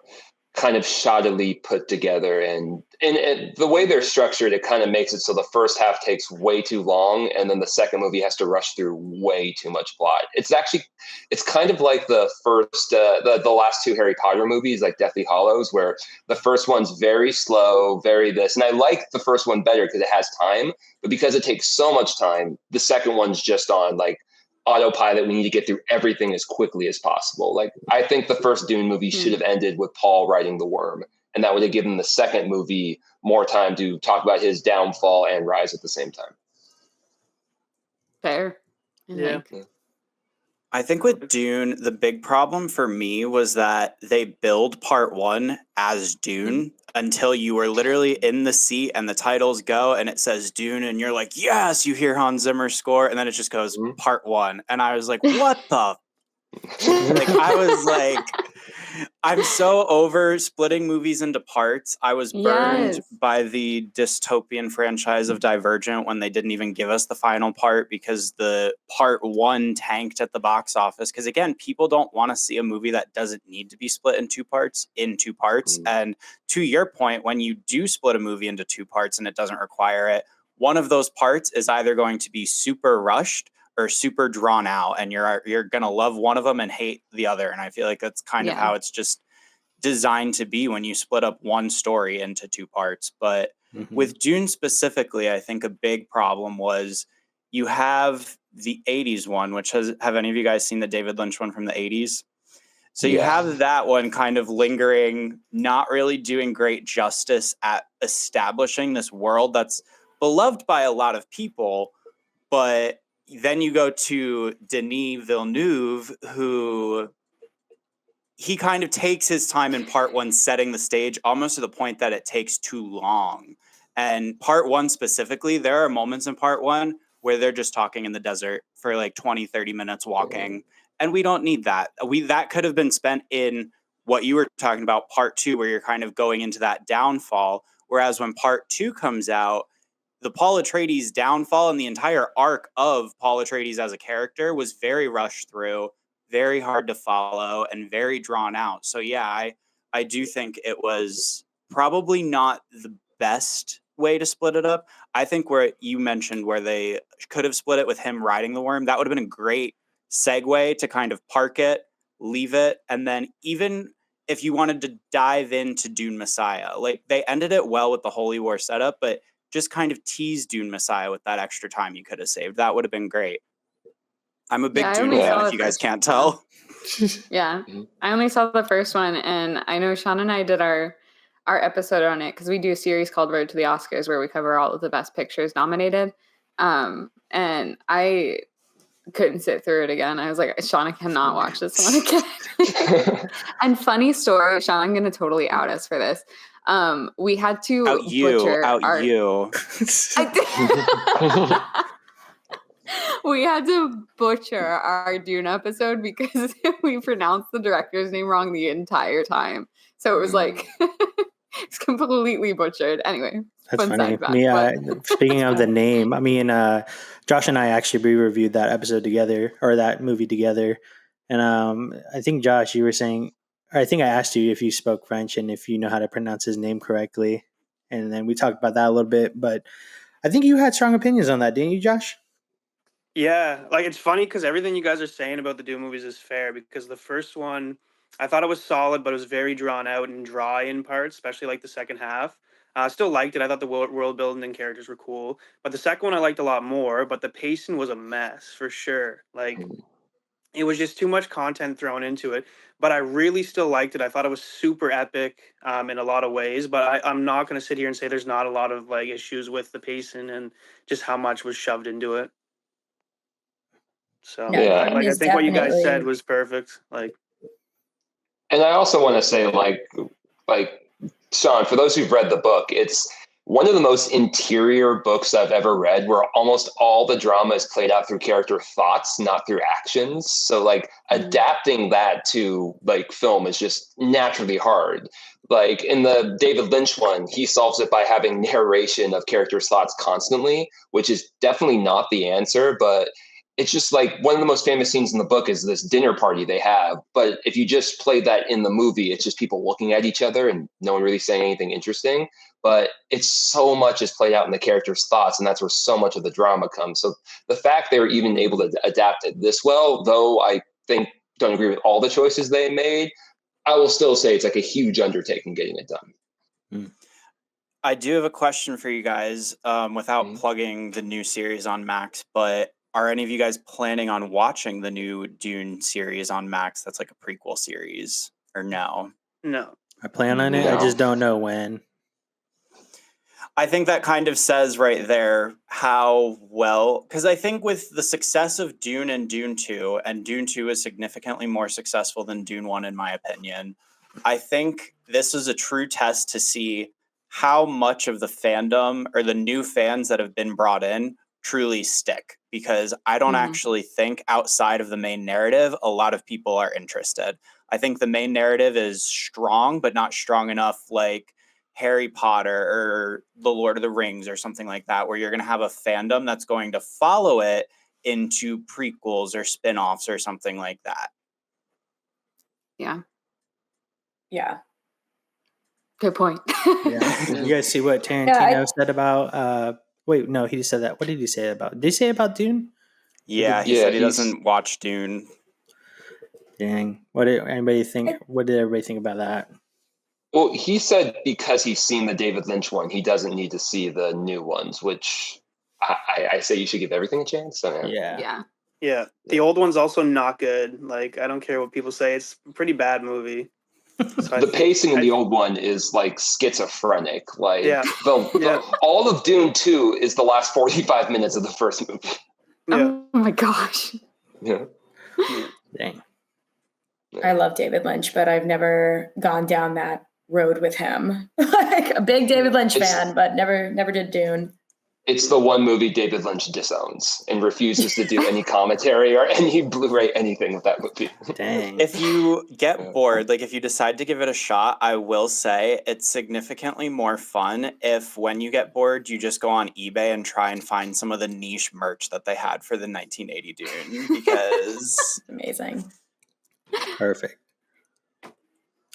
kind of shoddily put together. And the way they're structured, it kind of makes it so the first half takes way too long and then the second movie has to rush through way too much plot. It's kind of like the first, the last two Harry Potter movies, like Deathly Hallows, where the first one's very slow, very this. And I like the first one better because it has time, but because it takes so much time, the second one's just on like autopilot. We need to get through everything as quickly as possible. Like I think the first Dune movie should have ended with Paul riding the worm, and that would have given the second movie more time to talk about his downfall and rise at the same time. Fair. Yeah. I think with Dune, the big problem for me was that they build part one as Dune until you are literally in the seat and the titles go and it says Dune and you're like, yes, you hear Hans Zimmer score, and then it just goes part one. And I was like, what the? Like, I was like, I'm so over splitting movies into parts. I was burned Yes. by the dystopian franchise of Divergent when they didn't even give us the final part because the part one tanked at the box office. Because again, people don't want to see a movie that doesn't need to be split in two parts. And to your point, when you do split a movie into two parts and it doesn't require it, one of those parts is either going to be super rushed or super drawn out, and you're gonna love one of them and hate the other. And I feel like that's kind of Yeah. how it's just designed to be when you split up one story into two parts. But with Dune specifically, I think a big problem was you have the 80s one, which have any of you guys seen the David Lynch one from the 80s? So you Yeah. have that one kind of lingering, not really doing great justice at establishing this world that's beloved by a lot of people. But then you go to Denis Villeneuve, who he kind of takes his time in part one setting the stage almost to the point that it takes too long. And part one specifically, there are moments in part one where they're just talking in the desert for like 20, 30 minutes walking. And we don't need that. That could have been spent in what you were talking about, part two, where you're kind of going into that downfall. Whereas when part two comes out, the Paul Atreides downfall and the entire arc of Paul Atreides as a character was very rushed through, very hard to follow, and very drawn out. So yeah, I do think it was probably not the best way to split it up. I think where you mentioned where they could have split it with him riding the worm, that would have been a great segue to kind of park it, leave it, and then even if you wanted to dive into Dune Messiah, like they ended it well with the Holy War setup, but just kind of tease Dune Messiah with that extra time you could have saved. That would have been great. I'm a big I Dune only fan, saw if the you guys first can't one. tell. Yeah, I only saw the first one, and I know Sean and I did our episode on it because we do a series called Road to the Oscars where we cover all of the best pictures nominated. And I couldn't sit through it again. I was like, Sean, I cannot watch this one again. And funny story, Sean, I'm going to totally out us for this. We had to Out you. We had to butcher our Dune episode because we pronounced the director's name wrong the entire time. So it was like it's completely butchered. Anyway, That's fun funny. side fact, Me, speaking of the name, I mean, Josh and I actually reviewed that episode together, or that movie together. And I think, Josh, you were saying, or I think I asked you if you spoke French and if you know how to pronounce his name correctly. And then we talked about that a little bit. But I think you had strong opinions on that, didn't you, Josh? Yeah, like it's funny because everything you guys are saying about the Doom movies is fair because the first one, I thought it was solid, but it was very drawn out and dry in parts, especially like the second half. I still liked it. I thought the world building and characters were cool, but the second one I liked a lot more. But the pacing was a mess for sure. Like it was just too much content thrown into it. But I really still liked it. I thought it was super epic in a lot of ways. But I'm not going to sit here and say there's not a lot of like issues with the pacing and just how much was shoved into it. So No, Yeah. I think what you guys said was perfect. Like, And I also want to say, like Sean, for those who've read the book, it's one of the most interior books I've ever read, where almost all the drama is played out through character thoughts, not through actions. So, like, adapting that to like film is just naturally hard. Like in the David Lynch one, he solves it by having narration of characters' thoughts constantly, which is definitely not the answer, but it's just like one of the most famous scenes in the book is this dinner party they have. But if you just play that in the movie, it's just people looking at each other and no one really saying anything interesting. But it's so much is played out in the characters' thoughts, and that's where so much of the drama comes. So the fact they were even able to adapt it this well, though I don't agree with all the choices they made, I will still say it's like a huge undertaking getting it done. I do have a question for you guys without plugging the new series on Max, but are any of you guys planning on watching the new Dune series on Max that's like a prequel series, or no? no. I plan on it. I just don't know when. I think that kind of says right there how well, because I think with the success of Dune and Dune 2, and Dune 2 is significantly more successful than Dune 1 in my opinion, I think this is a true test to see how much of the fandom or the new fans that have been brought in truly stick, because I don't actually think outside of the main narrative a lot of people are interested. I think the main narrative is strong, but not strong enough like Harry Potter or The Lord of the Rings or something like that, where you're going to have a fandom that's going to follow it into prequels or spin-offs or something like that. Yeah. Yeah. Good point. Yeah. Did you guys see what Tarantino said about? Wait, no, he just said that. What did he say about? Did he say about Dune? Yeah, he said he doesn't watch Dune. Dang. What did anybody think? What did everybody think about that? Well, he said because he's seen the David Lynch one, he doesn't need to see the new ones, which I say you should give everything a chance. So, Yeah. Yeah. The old one's also not good. Like, I don't care what people say. It's a pretty bad movie. So the pacing in the old one is like schizophrenic. Like all of Dune 2 is the last 45 minutes of the first movie. Yeah. Oh my gosh. Yeah. Dang. I love David Lynch, but I've never gone down that road with him. Like a big David Lynch fan, but never did Dune. It's the one movie David Lynch disowns and refuses to do any commentary or any Blu-ray anything with that movie. Dang. If you get bored, like if you decide to give it a shot, I will say it's significantly more fun if when you get bored, you just go on eBay and try and find some of the niche merch that they had for the 1980 Dune, because amazing. Perfect.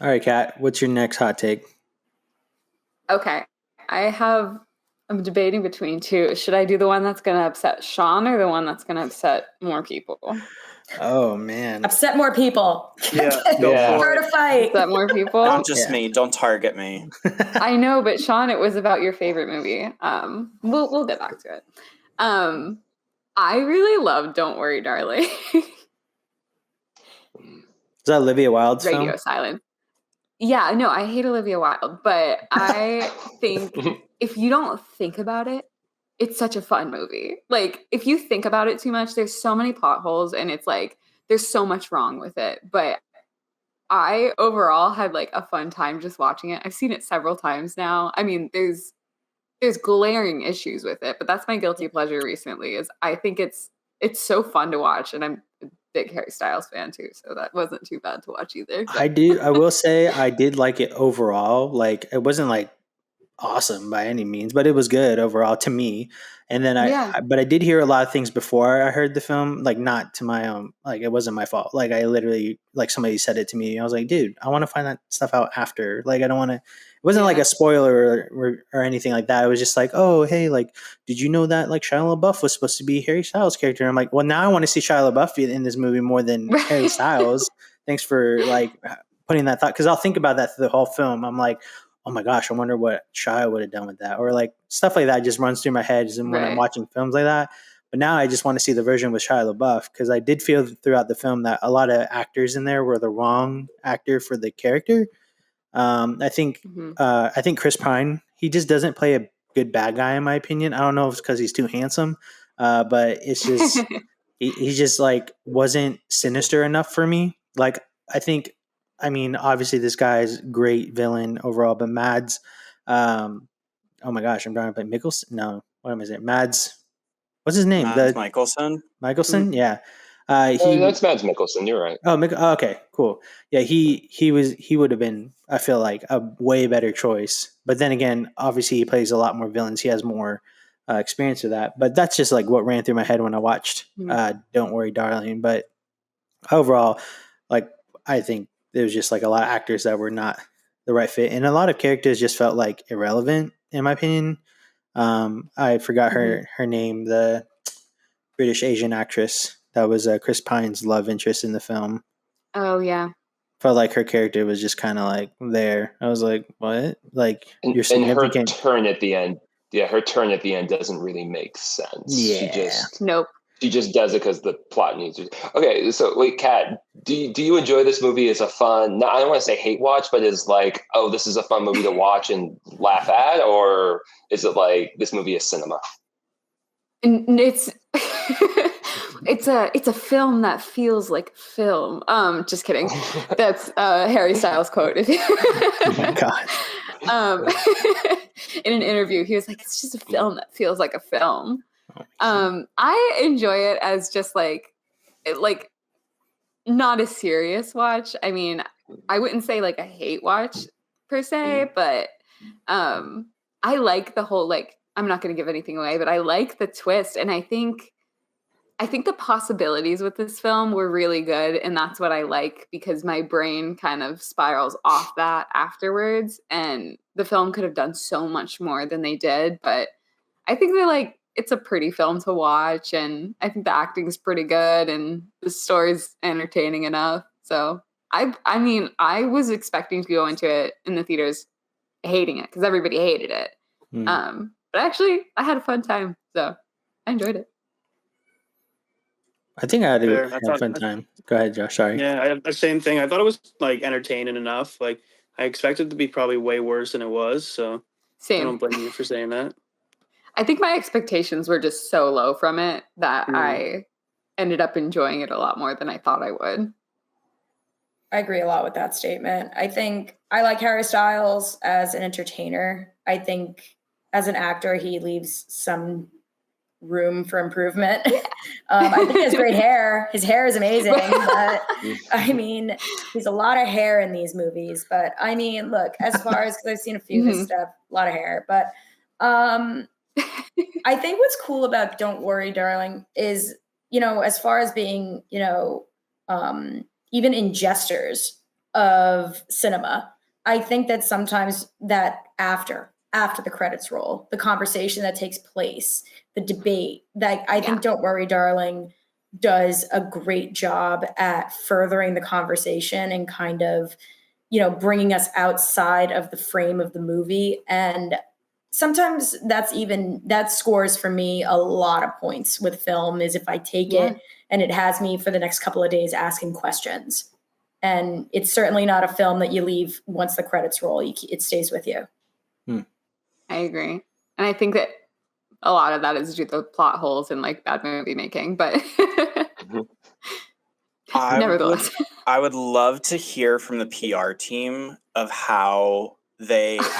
All right, Kat, what's your next hot take? Okay. I'm debating between two. Should I do the one that's going to upset Sean or the one that's going to upset more people? Oh, man. Upset more people. Yeah. Start a fight. Upset more people? Not just me. Don't target me. I know, but Sean, it was about your favorite movie. We'll get back to it. I really love Don't Worry, Darling. Is that Olivia Wilde's Radio film? silence. Yeah, no, I hate Olivia Wilde, but I think if you don't think about it, it's such a fun movie. Like, if you think about it too much, there's so many plot holes and it's like, there's so much wrong with it. But I overall had like a fun time just watching it. I've seen it several times now. I mean, there's glaring issues with it, but that's my guilty pleasure recently is I think it's so fun to watch, and I'm a big Harry Styles fan too, so that wasn't too bad to watch either. I will say I did like it overall. Like, it wasn't like awesome by any means, but it was good overall to me. And then but I did hear a lot of things before I heard the film, like not to my own, like it wasn't my fault. Like I literally, like somebody said it to me. I was like, dude, I want to find that stuff out after. Like, I don't want to, it wasn't like a spoiler or anything like that. It was just like, oh, hey, like, did you know that like Shia LaBeouf was supposed to be Harry Styles' character? And I'm like, well, now I want to see Shia LaBeouf in this movie more than Harry Styles. Thanks for like putting that thought. Cause I'll think about that through the whole film. I'm like, oh my gosh, I wonder what Shia would have done with that. Or like stuff like that just runs through my head when I'm watching films like that. But now I just want to see the version with Shia LaBeouf, because I did feel throughout the film that a lot of actors in there were the wrong actor for the character. I think Chris Pine, he just doesn't play a good bad guy in my opinion. I don't know if it's because he's too handsome, but it's just he just like wasn't sinister enough for me. Like I mean, obviously this guy's great villain overall, but Mads, oh my gosh, I'm drawing a blank. Mikkelsen? No, what am I saying? Mads, what's his name? Mads Mikkelsen. Mikkelsen, yeah. That's Mads Mikkelsen. You're right. Oh, okay, cool. Yeah, he would have been, I feel like, a way better choice. But then again, obviously he plays a lot more villains. He has more experience with that. But that's just like what ran through my head when I watched Don't Worry, Darling. But overall, like I think there was just like a lot of actors that were not the right fit, and a lot of characters just felt like irrelevant in my opinion. I forgot her name, the British Asian actress that was Chris Pine's love interest in the film. Oh yeah, felt like her character was just kind of like there. I was like, what? Like you're significant. And her turn at the end, her turn at the end doesn't really make sense. Yeah, nope. She just does it because the plot needs to. Okay, so wait, Kat, do you enjoy this movie as a fun? I don't want to say hate watch, but is like, oh, this is a fun movie to watch and laugh at, or is it like this movie is cinema? And it's it's a film that feels like film. Just kidding. That's Harry Styles quote. Oh my God. In an interview, he was like, "It's just a film that feels like a film." I enjoy it as just like not a serious watch. I mean, I wouldn't say like a hate watch per se, but I like the whole, like, I'm not going to give anything away, but I like the twist, and I think the possibilities with this film were really good, and that's what I like, because my brain kind of spirals off that afterwards, and the film could have done so much more than they did, but I think it's a pretty film to watch, and I think the acting is pretty good, and the story's entertaining enough. So I mean, I was expecting to go into it in the theaters hating it because everybody hated it. But actually, I had a fun time, so I enjoyed it. I think I had Fair. a fun time. Go ahead, Josh. Sorry. Yeah, I have the same thing. I thought it was like entertaining enough. Like I expected it to be probably way worse than it was. So I Same. don't blame you for saying that. I think my expectations were just so low from it that I ended up enjoying it a lot more than I thought I would. I agree a lot with that statement. I think I like Harry Styles as an entertainer. I think as an actor, he leaves some room for improvement. I think he has great hair. His hair is amazing. But I mean, he's a lot of hair in these movies. But I mean, look, as far as, because I've seen a few of his stuff, a lot of hair. But I think what's cool about Don't Worry, Darling is, as far as being, even in gestures of cinema, I think that sometimes that after the credits roll, the conversation that takes place, the debate, that I think Don't Worry, Darling does a great job at furthering the conversation and kind of, bringing us outside of the frame of the movie. And sometimes that scores for me a lot of points with film, is if I take it and it has me for the next couple of days asking questions. And it's certainly not a film that you leave once the credits roll. It stays with you. I agree. And I think that a lot of that is due to plot holes and like bad movie making, but nevertheless. I would love to hear from the PR team of how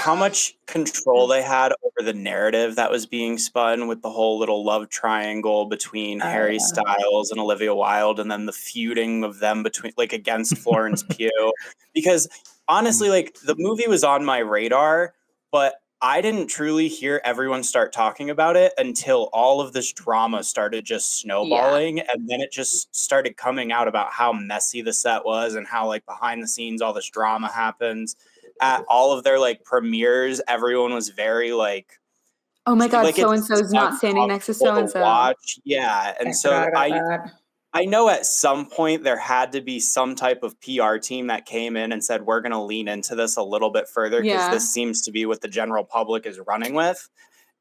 much control they had over the narrative that was being spun with the whole little love triangle between Harry Styles and Olivia Wilde, and then the feuding of them between, like, against Florence Pugh. Because honestly, like, the movie was on my radar, but I didn't truly hear everyone start talking about it until all of this drama started just snowballing. And then it just started coming out about how messy the set was and how, like, behind the scenes, all this drama happens. At all of their, like, premieres, everyone was very, like, oh my God, like, so-and-so's not standing next to so-and-so. Watch. Yeah. And so I know at some point there had to be some type of PR team that came in and said, we're going to lean into this a little bit further because this seems to be what the general public is running with.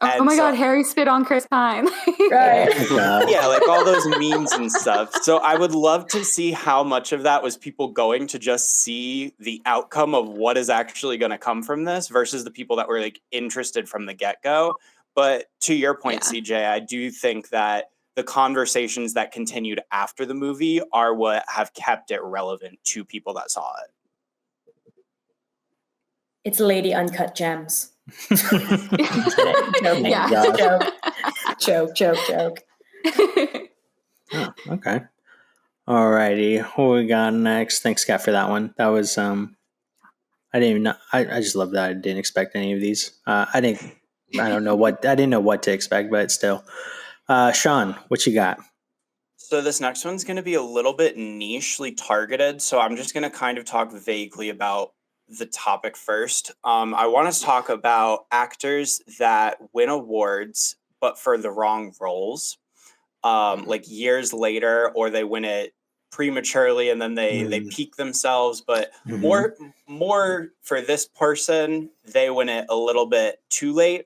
Oh my God, Harry spit on Chris Pine. Right. Yeah, like all those memes and stuff. So I would love to see how much of that was people going to just see the outcome of what is actually going to come from this versus the people that were, like, interested from the get-go. But to your point, CJ, I do think that the conversations that continued after the movie are what have kept it relevant to people that saw it. It's Lady Uncut Gems. Joke. Oh, okay. All righty. What we got next? Thanks, Scott, for that one. That was I didn't even know. I just love that. I didn't expect any of these. I didn't know what to expect, but still. Sean, what you got? So this next one's going to be a little bit nichely targeted. So I'm just going to kind of talk vaguely about the topic first. I want to talk about actors that win awards, but for the wrong roles. Like years later, or they win it prematurely and then they peak themselves. But more for this person, they win it a little bit too late.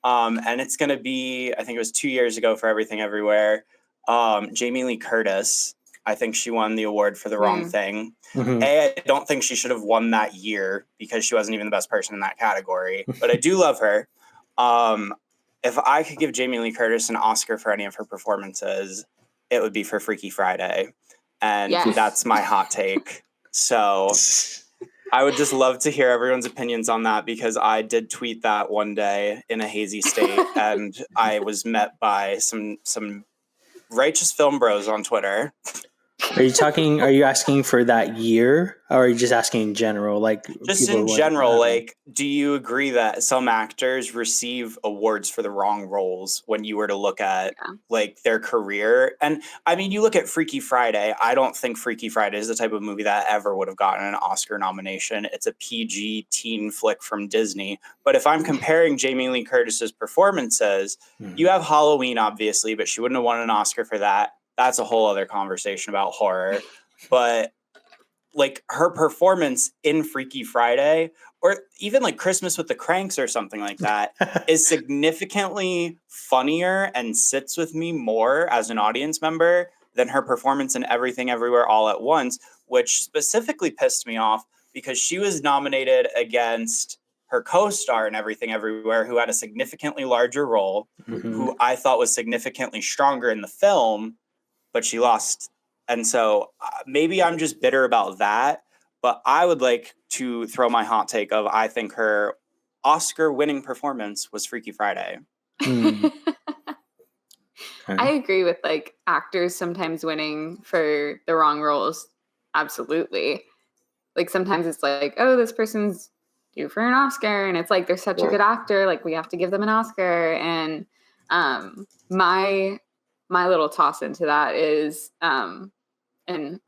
And it's going to be, I think it was 2 years ago for Everything Everywhere. Jamie Lee Curtis, I think she won the award for The Wrong Thing. I don't think she should have won that year because she wasn't even the best person in that category. But I do love her. If I could give Jamie Lee Curtis an Oscar for any of her performances, it would be for Freaky Friday. And that's my hot take. So I would just love to hear everyone's opinions on that, because I did tweet that one day in a hazy state and I was met by some righteous film bros on Twitter. Are you asking for that year, or are you just asking in general? Like, Just people in what- general, like, do you agree that some actors receive awards for the wrong roles when you were to look at Yeah. like their career? And I mean, you look at Freaky Friday. I don't think Freaky Friday is the type of movie that ever would have gotten an Oscar nomination. It's a PG teen flick from Disney. But if I'm comparing Jamie Lee Curtis's performances, you have Halloween, obviously, but she wouldn't have won an Oscar for that. That's a whole other conversation about horror. But like her performance in Freaky Friday, or even like Christmas with the Cranks or something like that, is significantly funnier and sits with me more as an audience member than her performance in Everything Everywhere All at Once, which specifically pissed me off because she was nominated against her co-star in Everything Everywhere, who had a significantly larger role, who I thought was significantly stronger in the film, but she lost. And so maybe I'm just bitter about that, but I would like to throw my hot take of I think her Oscar-winning performance was Freaky Friday. Okay. I agree with like actors sometimes winning for the wrong roles. Absolutely. Like sometimes it's like, oh, this person's due for an Oscar, and it's like they're such a good actor, like we have to give them an Oscar. And my little toss into that is and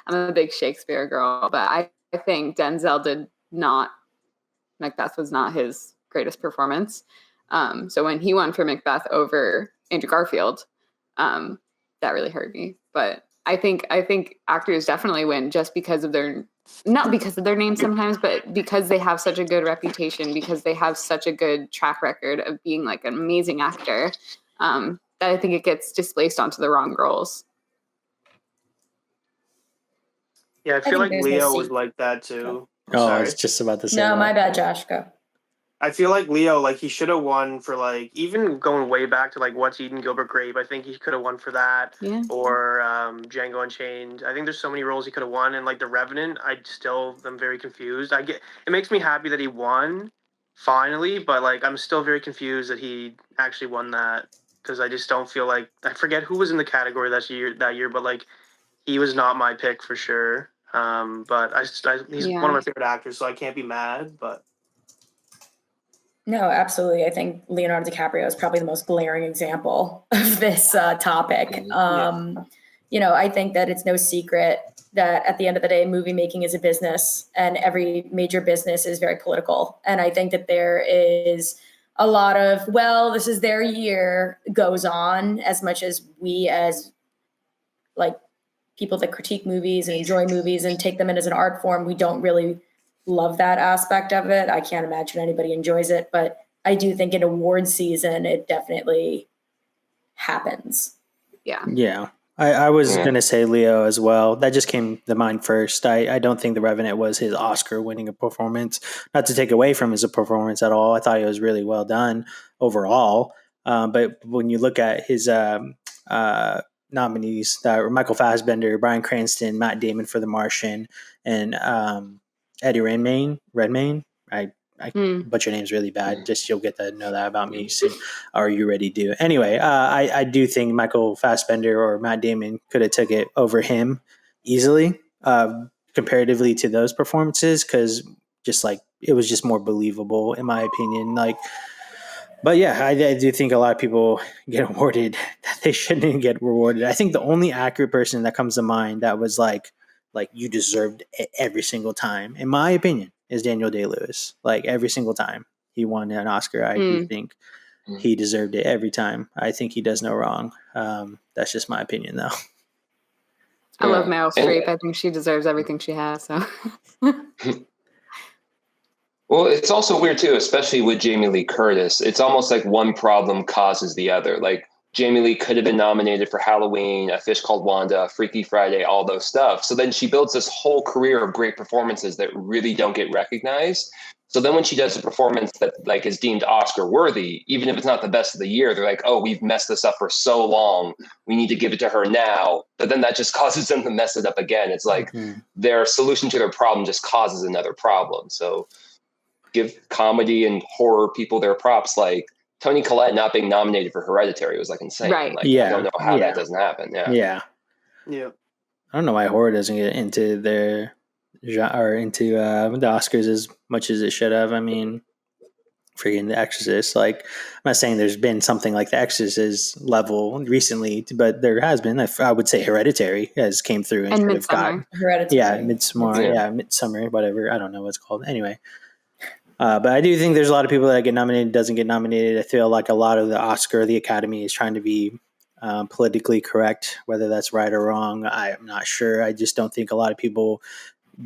I'm a big Shakespeare girl, but I think Denzel Macbeth was not his greatest performance. So when he won for Macbeth over Andrew Garfield, that really hurt me. But I think actors definitely win just because of not because of their name sometimes, but because they have such a good reputation, because they have such a good track record of being like an amazing actor, that I think it gets displaced onto the wrong roles. Yeah, I feel think like there's no Leo was secret. like that too. I'm Oh, I sorry. was just about to say. No, that. my bad, Josh. Go. I feel like Leo, like he should have won for like even going way back to like What's Eating Gilbert Grape. I think he could have won for that. Yeah. Or Django Unchained. I think there's so many roles he could have won, and like The Revenant, I still am very confused. It makes me happy that he won finally, but like I'm still very confused that he actually won that because I just don't feel like I forget who was in the category that year, but like he was not my pick for sure. But he's one of my favorite actors, so I can't be mad. But No, absolutely. I think Leonardo DiCaprio is probably the most glaring example of this topic. I think that it's no secret that at the end of the day, movie making is a business, and every major business is very political. And I think that there is a lot of, well, this is their year goes on, as much as we as like people that critique movies and enjoy movies and take them in as an art form, we don't really love that aspect of it. I can't imagine anybody enjoys it, but I do think in award season, it definitely happens. Yeah. I was going to say Leo as well. That just came to mind first. I don't think The Revenant was his Oscar-winning performance. Not to take away from his performance at all. I thought it was really well done overall. But when you look at his nominees, that were Michael Fassbender, Bryan Cranston, Matt Damon for The Martian, and Eddie Redmayne. I butcher names really bad. Just you'll get to know that about me soon. Or you already do. Anyway, I do think Michael Fassbender or Matt Damon could have took it over him easily, comparatively to those performances, because just like it was just more believable in my opinion. But yeah, I do think a lot of people get awarded that they shouldn't get rewarded. I think the only accurate person that comes to mind that was like you deserved it every single time, in my opinion, is Daniel Day-Lewis. Like every single time he won an Oscar, I do think he deserved it every time. I think he does no wrong. That's just my opinion, though. I love Meryl Streep. I think she deserves everything she has. So. Well, it's also weird too, especially with Jamie Lee Curtis. It's almost like one problem causes the other. Like Jamie Lee could have been nominated for Halloween, A Fish Called Wanda, Freaky Friday, all those stuff. So then she builds this whole career of great performances that really don't get recognized. So then when she does a performance that like is deemed Oscar worthy, even if it's not the best of the year, they're like, oh, we've messed this up for so long. We need to give it to her now. But then that just causes them to mess it up again. It's like their solution to their problem just causes another problem. So give comedy and horror people their props. Like Toni Collette not being nominated for Hereditary was like insane. Right. Like I don't know how that doesn't happen. Yeah. yeah. I don't know why horror doesn't get into their or into the Oscars as much as it should have. I mean, freaking The Exorcist. Like, I'm not saying there's been something like The Exorcist level recently, but there has been. I would say Hereditary has came through And should have got- Midsommar. Hereditary. yeah, Midsommar, Yeah. yeah, Midsummer, whatever. I don't know what it's called. Anyway, but I do think there's a lot of people that get nominated, doesn't get nominated. I feel like a lot of the Oscar, the Academy is trying to be politically correct. Whether that's right or wrong, I'm not sure. I just don't think a lot of people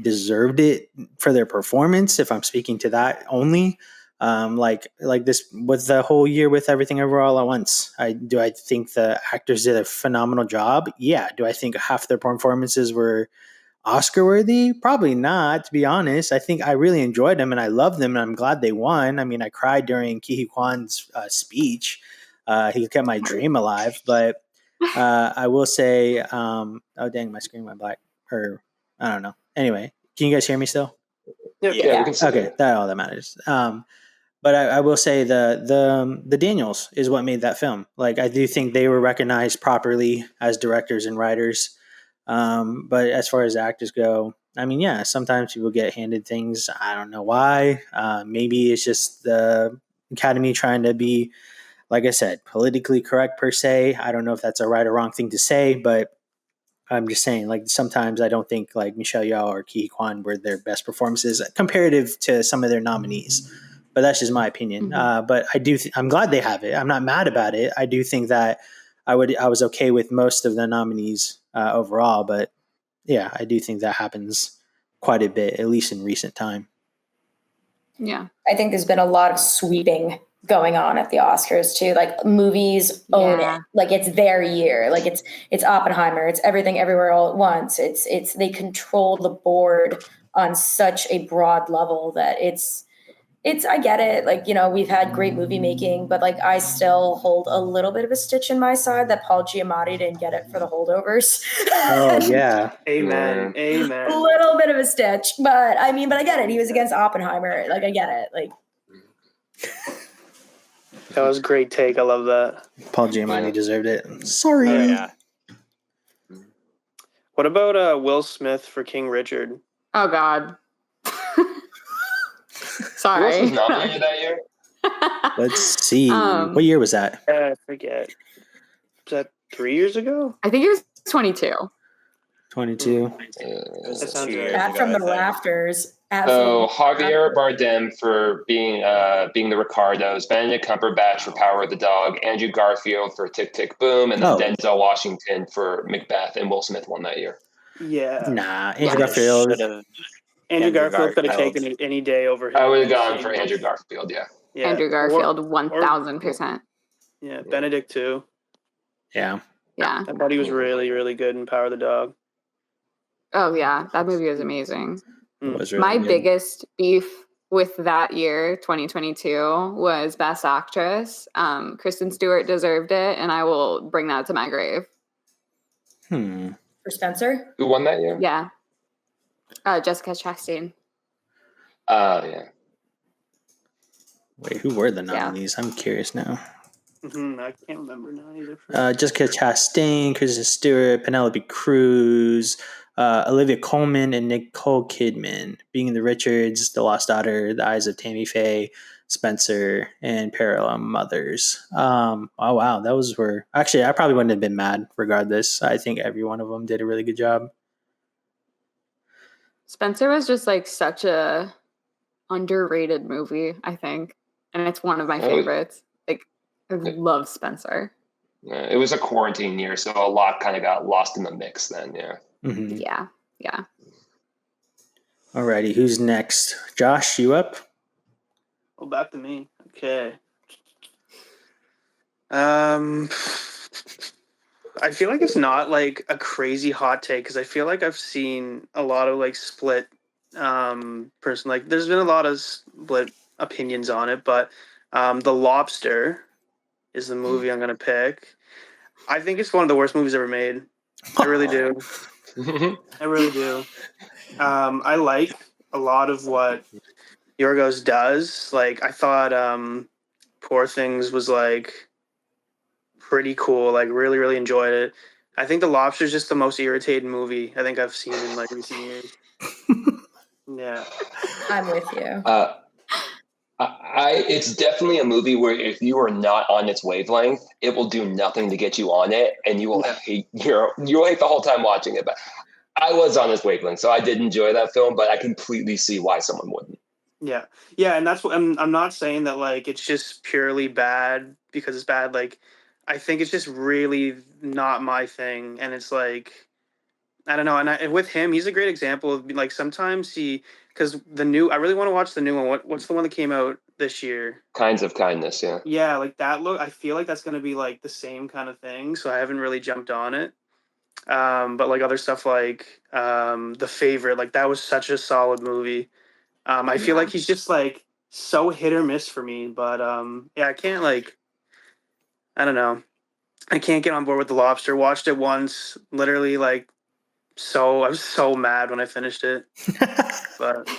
deserved it for their performance. If I'm speaking to that only, like this with the whole year with Everything Everywhere All at Once. I think the actors did a phenomenal job. Yeah. Do I think half their performances were Oscar worthy? Probably not, to be honest. I think I really enjoyed them and I loved them and I'm glad they won. I mean, I cried during Ke Huy Quan's speech. He kept my dream alive. But I will say, oh dang, my screen went black. Or I don't know. Anyway, can you guys hear me still? Yeah, we can see Okay, it. that all that matters. But I will say the Daniels is what made that film. Like I do think they were recognized properly as directors and writers. But as far as actors go, I mean, yeah, sometimes people get handed things. I don't know why. Maybe it's just the Academy trying to be, like I said, politically correct per se. I don't know if that's a right or wrong thing to say, but I'm just saying, like, sometimes I don't think like Michelle Yeoh or Ke Huy Quan were their best performances comparative to some of their nominees. But that's just my opinion. But I'm glad they have it. I'm not mad about it. I do think that I was okay with most of the nominees overall. But yeah, I do think that happens quite a bit, at least in recent time. Yeah. I think there's been a lot of sweeping going on at the Oscars too. Like movies own Yeah. it. Like it's their year. Like it's Oppenheimer. It's Everything Everywhere All at Once. It's they control the board on such a broad level that it's I get it. Like, you know, we've had great movie making, but like I still hold a little bit of a stitch in my side that Paul Giamatti didn't get it for The Holdovers. Oh yeah, Amen. A Amen. little bit of a stitch, but I mean, but I get it. He was against Oppenheimer. Like I get it. Like That was a great take. I love that. Paul Giamatti Yeah. deserved it. Sorry. Oh, yeah. What about Will Smith for King Richard? Oh God. Who else Sorry. was nominated that year? Let's see. Um, What year was that? I forget. Was that 3 years ago? I think it was 22. 22. It was That sounds 2 right. years that ago, from I the think. rafters. So Absolutely. Javier Bardem for being the Ricardos, Benedict Cumberbatch for Power of the Dog, Andrew Garfield for Tick Tick Boom, and then Oh. Denzel Washington for Macbeth, and Will Smith won that year. Yeah. Nah, Yeah. Andrew Garfield. Should've- Andrew Garfield could have Garfield. taken it any day over him. I would have gone for Andrew Garfield, yeah. Yeah. Andrew Or- Garfield, 1000%. yeah, Benedict too. Yeah. Yeah. I thought he was really, really good in Power of the Dog. Oh yeah, that movie was amazing. It was really My good. biggest beef with that year, 2022, was Best Actress. Kristen Stewart deserved it, and I will bring that to my grave. Hmm. For Spencer. Who won that year? Yeah. Jessica Chastain. Yeah. Wait, who were the Yeah. nominees? I'm curious now. I can't remember now either. Jessica Chastain, Kristen Stewart, Penelope Cruz, Olivia Colman, and Nicole Kidman. Being the Richards, The Lost Daughter, The Eyes of Tammy Faye, Spencer, and Parallel Mothers. Oh wow, those were actually I probably wouldn't have been mad regardless. I think every one of them did a really good job. Spencer was just like such a underrated movie, I think. And it's one of my Oh. favorites. Like I love Spencer. It was a quarantine year, so a lot kind of got lost in the mix then, yeah. Mhm. Yeah. Yeah. Alrighty, who's next? Josh, you up? Oh, back to me. Okay. I feel like it's not like a crazy hot take because I feel like I've seen a lot of like split person like there's been a lot of split opinions on it, but The Lobster is the movie I'm gonna pick. I think it's one of the worst movies ever made. I really do. I really do. I like a lot of what Yorgos does. Like I thought Poor Things was like pretty cool. Like really, really enjoyed it. I think The Lobster is just the most irritating movie I think I've seen in like recent years. Yeah. I'm with you. It's definitely a movie where if you are not on its wavelength, it will do nothing to get you on it, and you will hate you'll hate the whole time watching it. But I was on its wavelength, so I did enjoy that film. But I completely see why someone wouldn't. Yeah, and that's what I'm not saying that like it's just purely bad because it's bad. Like, I think it's just really not my thing, and it's like I don't know. And with him, he's a great example of like sometimes because I really want to watch the new one. What's the one that came out this year? Kinds of Kindness, yeah. Yeah, like that look. I feel like that's gonna be like the same kind of thing. So I haven't really jumped on it. But like other stuff like The Favorite, like that was such a solid movie. I feel like he's just like so hit or miss for me, but I can't I don't know. I can't get on board with The Lobster. Watched it once, literally like I was so mad when I finished it. But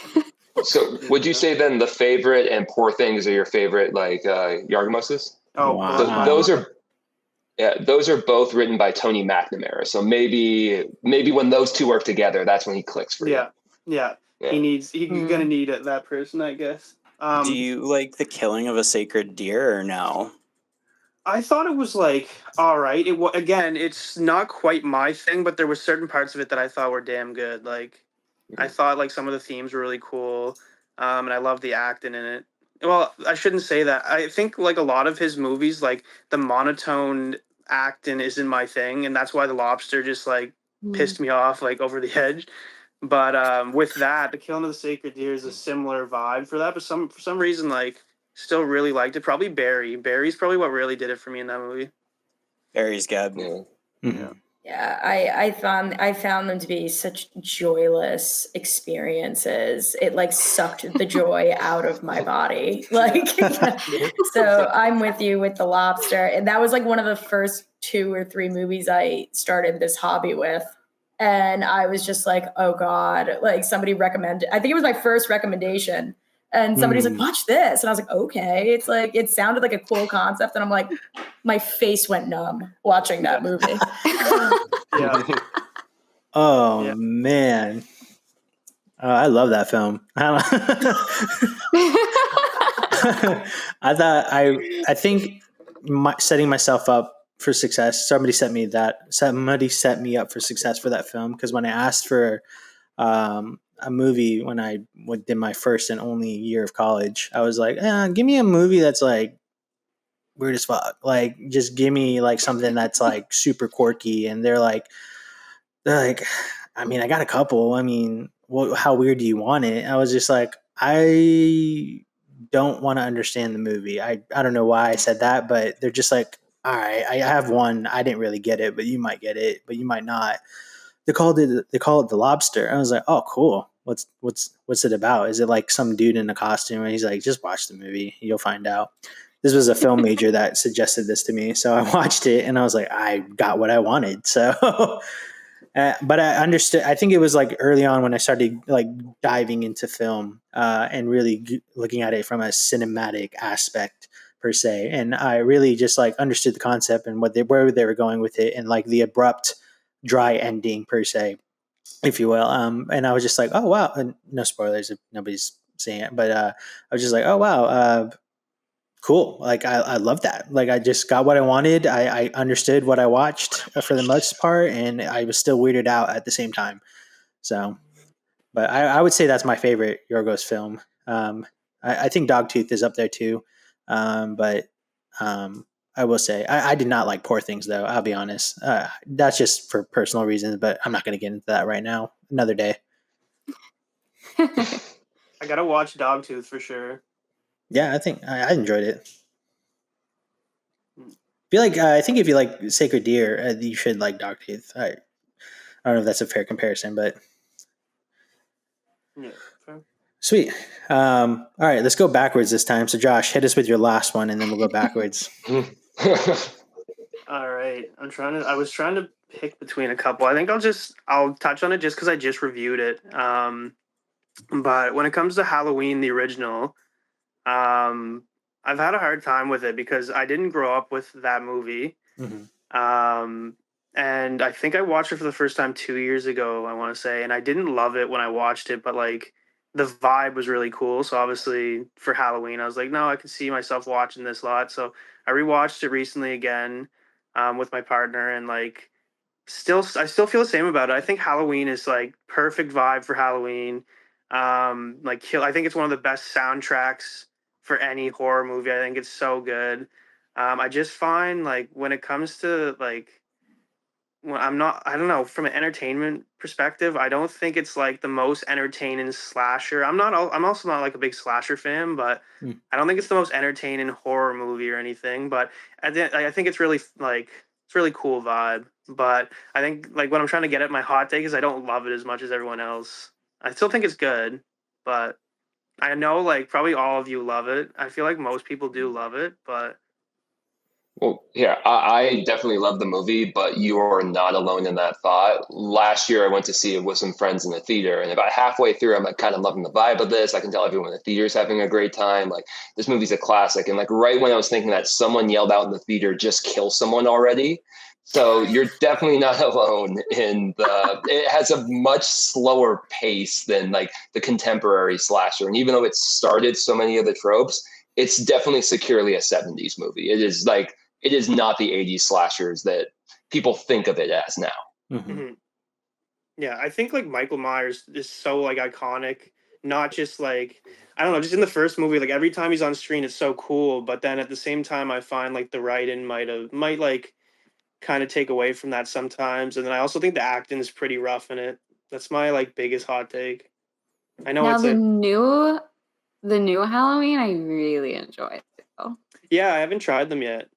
So would you say then The Favorite and Poor Things are your favorite like Yargmoses? Wow. Those are both written by Tony McNamara. So maybe when those two work together, that's when he clicks for you. Yeah. He's gonna need that person, I guess. Do you like The Killing of a Sacred Deer or no? I thought it was like all right. Again, it's not quite my thing, but there were certain parts of it that I thought were damn good. Like I thought like some of the themes were really cool, and I loved the acting in it. Well, I shouldn't say that. I think like a lot of his movies, like the monotone acting isn't my thing, and that's why The Lobster just like pissed me off like over the edge. But with that, The Killing of the Sacred Deer is a similar vibe for that. But for some reason, like, still really liked it. Probably Barry. Barry's probably what really did it for me in that movie. Barry's good. Yeah. Mhm. Yeah, I found them to be such joyless experiences. It like sucked the joy out of my body. Like, so I'm with you with The Lobster, and that was like one of the first 2 or 3 movies I started this hobby with. And I was just like, oh God, like somebody recommended, I think it was my first recommendation. And somebody's like, watch this. And I was like, okay. It's like, it sounded like a cool concept. And I'm like, my face went numb watching that movie. Oh man. I love that film. I think setting myself up for success. Somebody set me up for success for that film, because when I asked for a movie when I did my first and only year of college, I was like, give me a movie that's like weird as fuck. Like, just give me like something that's like super quirky. And they're like, I mean, I got a couple. I mean, how weird do you want it? I was just like, I don't want to understand the movie. I don't know why I said that, but they're just like, all right, I have one. I didn't really get it, but you might get it, but you might not. They call it The Lobster. I was like, oh, cool. What's it about? Is it like some dude in a costume? And he's like, just watch the movie. You'll find out. This was a film major that suggested this to me. So I watched it and I was like, I got what I wanted. So, but I understood. I think it was like early on when I started like diving into film and really looking at it from a cinematic aspect per se. And I really just like understood the concept and where they were going with it, and like the abrupt dry ending per se, if you will. And I was just like, oh wow, and no spoilers if nobody's seeing it, but I was just like, oh wow, cool. Like I love that. Like I just got what I wanted. I understood what I watched for the most part, and I was still weirded out at the same time. So, but I would say that's my favorite Yorgos film. I think Dogtooth is up there too, but I will say I did not like Poor Things though. I'll be honest. That's just for personal reasons, but I'm not going to get into that right now. Another day. I gotta watch Dogtooth for sure. Yeah, I think I enjoyed it. I think if you like Sacred Deer, you should like Dogtooth. I don't know if that's a fair comparison, but yeah, fair. Sweet. All right, let's go backwards this time. So Josh, hit us with your last one, and then we'll go backwards. All right, I was trying to pick between a couple. I think I'll touch on it just because I just reviewed it. But when it comes to Halloween, the original, I've had a hard time with it because I didn't grow up with that movie. Mm-hmm. and I think I watched it for the first time 2 years ago, I want to say, and I didn't love it when I watched it, but like the vibe was really cool. So obviously for Halloween, I was like, no, I can see myself watching this a lot. So I rewatched it recently again with my partner, and like I still feel the same about it. I think Halloween is like perfect vibe for Halloween. I think it's one of the best soundtracks for any horror movie. I think it's so good. I just find like when it comes to like well, I don't know, from an entertainment perspective, I don't think it's like the most entertaining slasher. I'm also not like a big slasher fan, but Mm. I don't think it's the most entertaining horror movie or anything. But I think it's really like it's really cool vibe. But I think like what I'm trying to get at my hot take is I don't love it as much as everyone else. I still think it's good, but I know like probably all of you love it. I feel like most people do love it, but Well, yeah, I definitely love the movie, but you are not alone in that thought. Last year, I went to see it with some friends in the theater, and about halfway through, I'm like kind of loving the vibe of this. I can tell everyone in the theater is having a great time. Like this movie's a classic, and like right when I was thinking that, someone yelled out in the theater, "Just kill someone already!" So you're definitely not alone in the. It has a much slower pace than like the contemporary slasher, and even though it started so many of the tropes, it's definitely securely a '70s movie. It is like it is not the 80s slashers that people think of it as now. Mhm. mhm. Yeah, I think like Michael Myers is so like iconic. Not just like I don't know, just in the first movie, like every time he's on screen, it's so cool. But then at the same time, I find like the writing might like kind of take away from that sometimes. And then I also think the acting is pretty rough in it. That's my like biggest hot take. I know Now it's a the new Halloween, I really enjoyed. Though. yeah. I haven't tried them yet.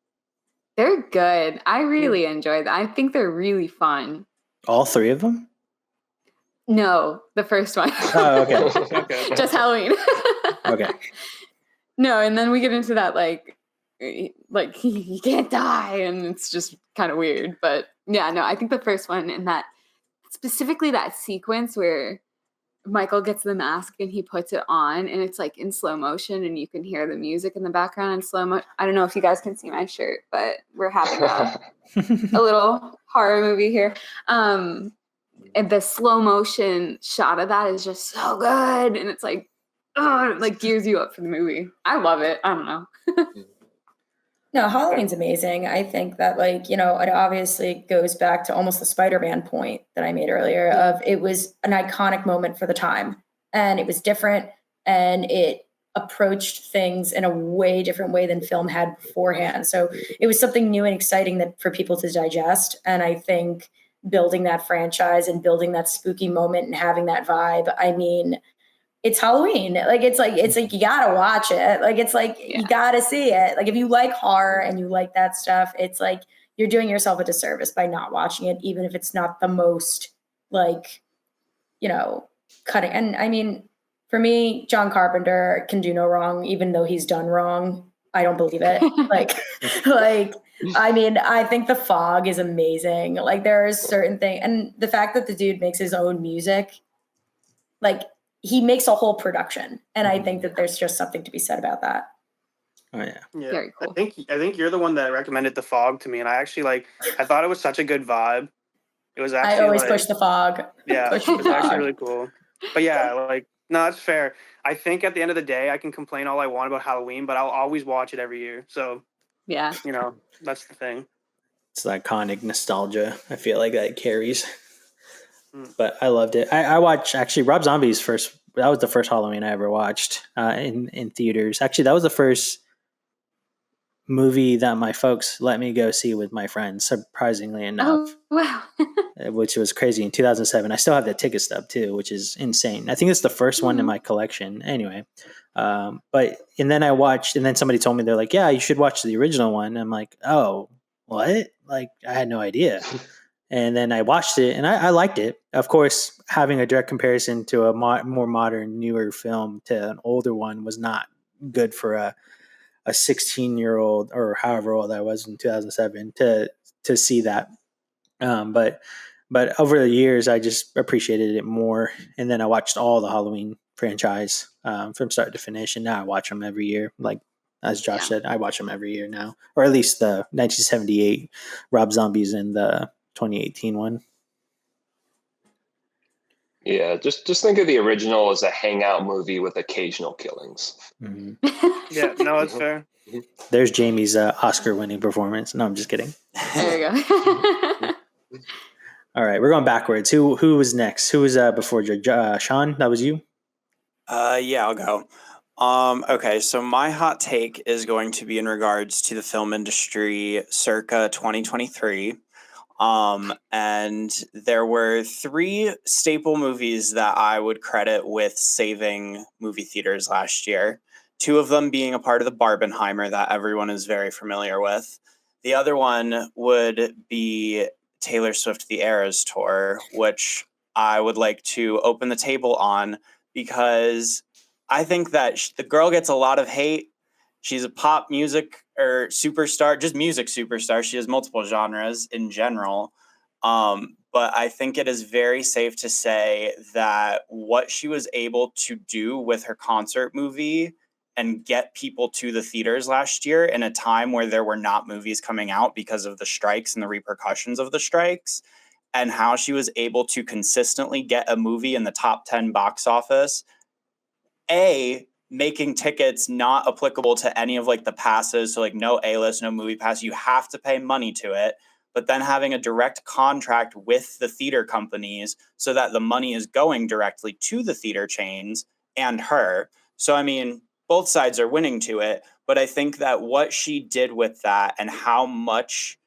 They're good. I really enjoyed them. I think they're really fun. All three of them? No, the first one. Oh, okay. Okay. Just Halloween. Okay. No, and then we get into that like you can't die, and it's just kind of weird. But yeah, no, I think the first one and that specifically that sequence where Michael gets the mask and he puts it on, and it's like in slow motion, and you can hear the music in the background in slow mo. I don't know if you guys can see my shirt, but we're having a little horror movie here. And the slow motion shot of that is just so good, and it's like, oh, it like gears you up for the movie. I love it. I don't know. No, Halloween's amazing. I think that like, it obviously goes back to almost the Spider-Man point that I made earlier of it was an iconic moment for the time, and it was different, and it approached things in a way different way than film had beforehand. So it was something new and exciting that for people to digest. And I think building that franchise and building that spooky moment and having that vibe, I mean, it's Halloween. It's like you gotta watch it. It's like you gotta see it. Like if you like horror and you like that stuff, it's like you're doing yourself a disservice by not watching it, even if it's not the most cutting. And I mean, for me, John Carpenter can do no wrong, even though he's done wrong. I don't believe it. I mean, I think The Fog is amazing. Like there is certain thing, and the fact that the dude makes his own music, like he makes a whole production, and I think that there's just something to be said about that. Oh yeah. Yeah, Very cool. I think you're the one that recommended The Fog to me, and I actually I thought it was such a good vibe. It was actually I always push The Fog. Yeah, Push it was The actually Fog. really cool. But yeah, no, that's fair. I think at the end of the day, I can complain all I want about Halloween, but I'll always watch it every year. So Yeah. that's the thing. It's the iconic nostalgia. I feel like that carries. Mm. But I loved it. I watched actually Rob Zombie's first. That was the first Halloween I ever watched in theaters. Actually, that was the first movie that my folks let me go see with my friends. Surprisingly enough, Oh wow. which was crazy in 2007. I still have the ticket stub too, which is insane. I think it's the first one in my collection. Anyway, and then I watched, and then somebody told me they're like, "Yeah, you should watch the original one." I'm like, "Oh, what?" Like I had no idea. And then I watched it, and I liked it. Of course, having a direct comparison to a more modern, newer film to an older one was not good for a 16-year-old or however old I was in 2007 to see that. But over the years, I just appreciated it more. And then I watched all the Halloween franchise from start to finish, and now I watch them every year. Like as Josh said, I watch them every year now, or at least the 1978 Rob Zombies and the 2018 one. Yeah, just think of the original as a hangout movie with occasional killings. Mhm. Yeah, no, it's Mhm. fair. There's Jamie's Oscar-winning performance. No, I'm just kidding. There you go. All right, we're going backwards. Who was next? Who was before George? Sean, that was you? Yeah, I'll go. Okay, so my hot take is going to be in regards to the film industry circa 2023. And there were 3 staple movies that I would credit with saving movie theaters last year. 2 of them being a part of the Barbenheimer that everyone is very familiar with. The other one would be Taylor Swift The Eras Tour, which I would like to open the table on because I think that the girl gets a lot of hate. She's a pop music or superstar, just music superstar. She has multiple genres in general. But I think it is very safe to say that what she was able to do with her concert movie and get people to the theaters last year in a time where there were not movies coming out because of the strikes and the repercussions of the strikes, and how she was able to consistently get a movie in the top 10 box office, making tickets not applicable to any of like the passes. So like no A-list, no movie pass, you have to pay money to it, but then having a direct contract with the theater companies so that the money is going directly to the theater chains and her. So, I mean, both sides are winning to it, but I think that what she did with that and how much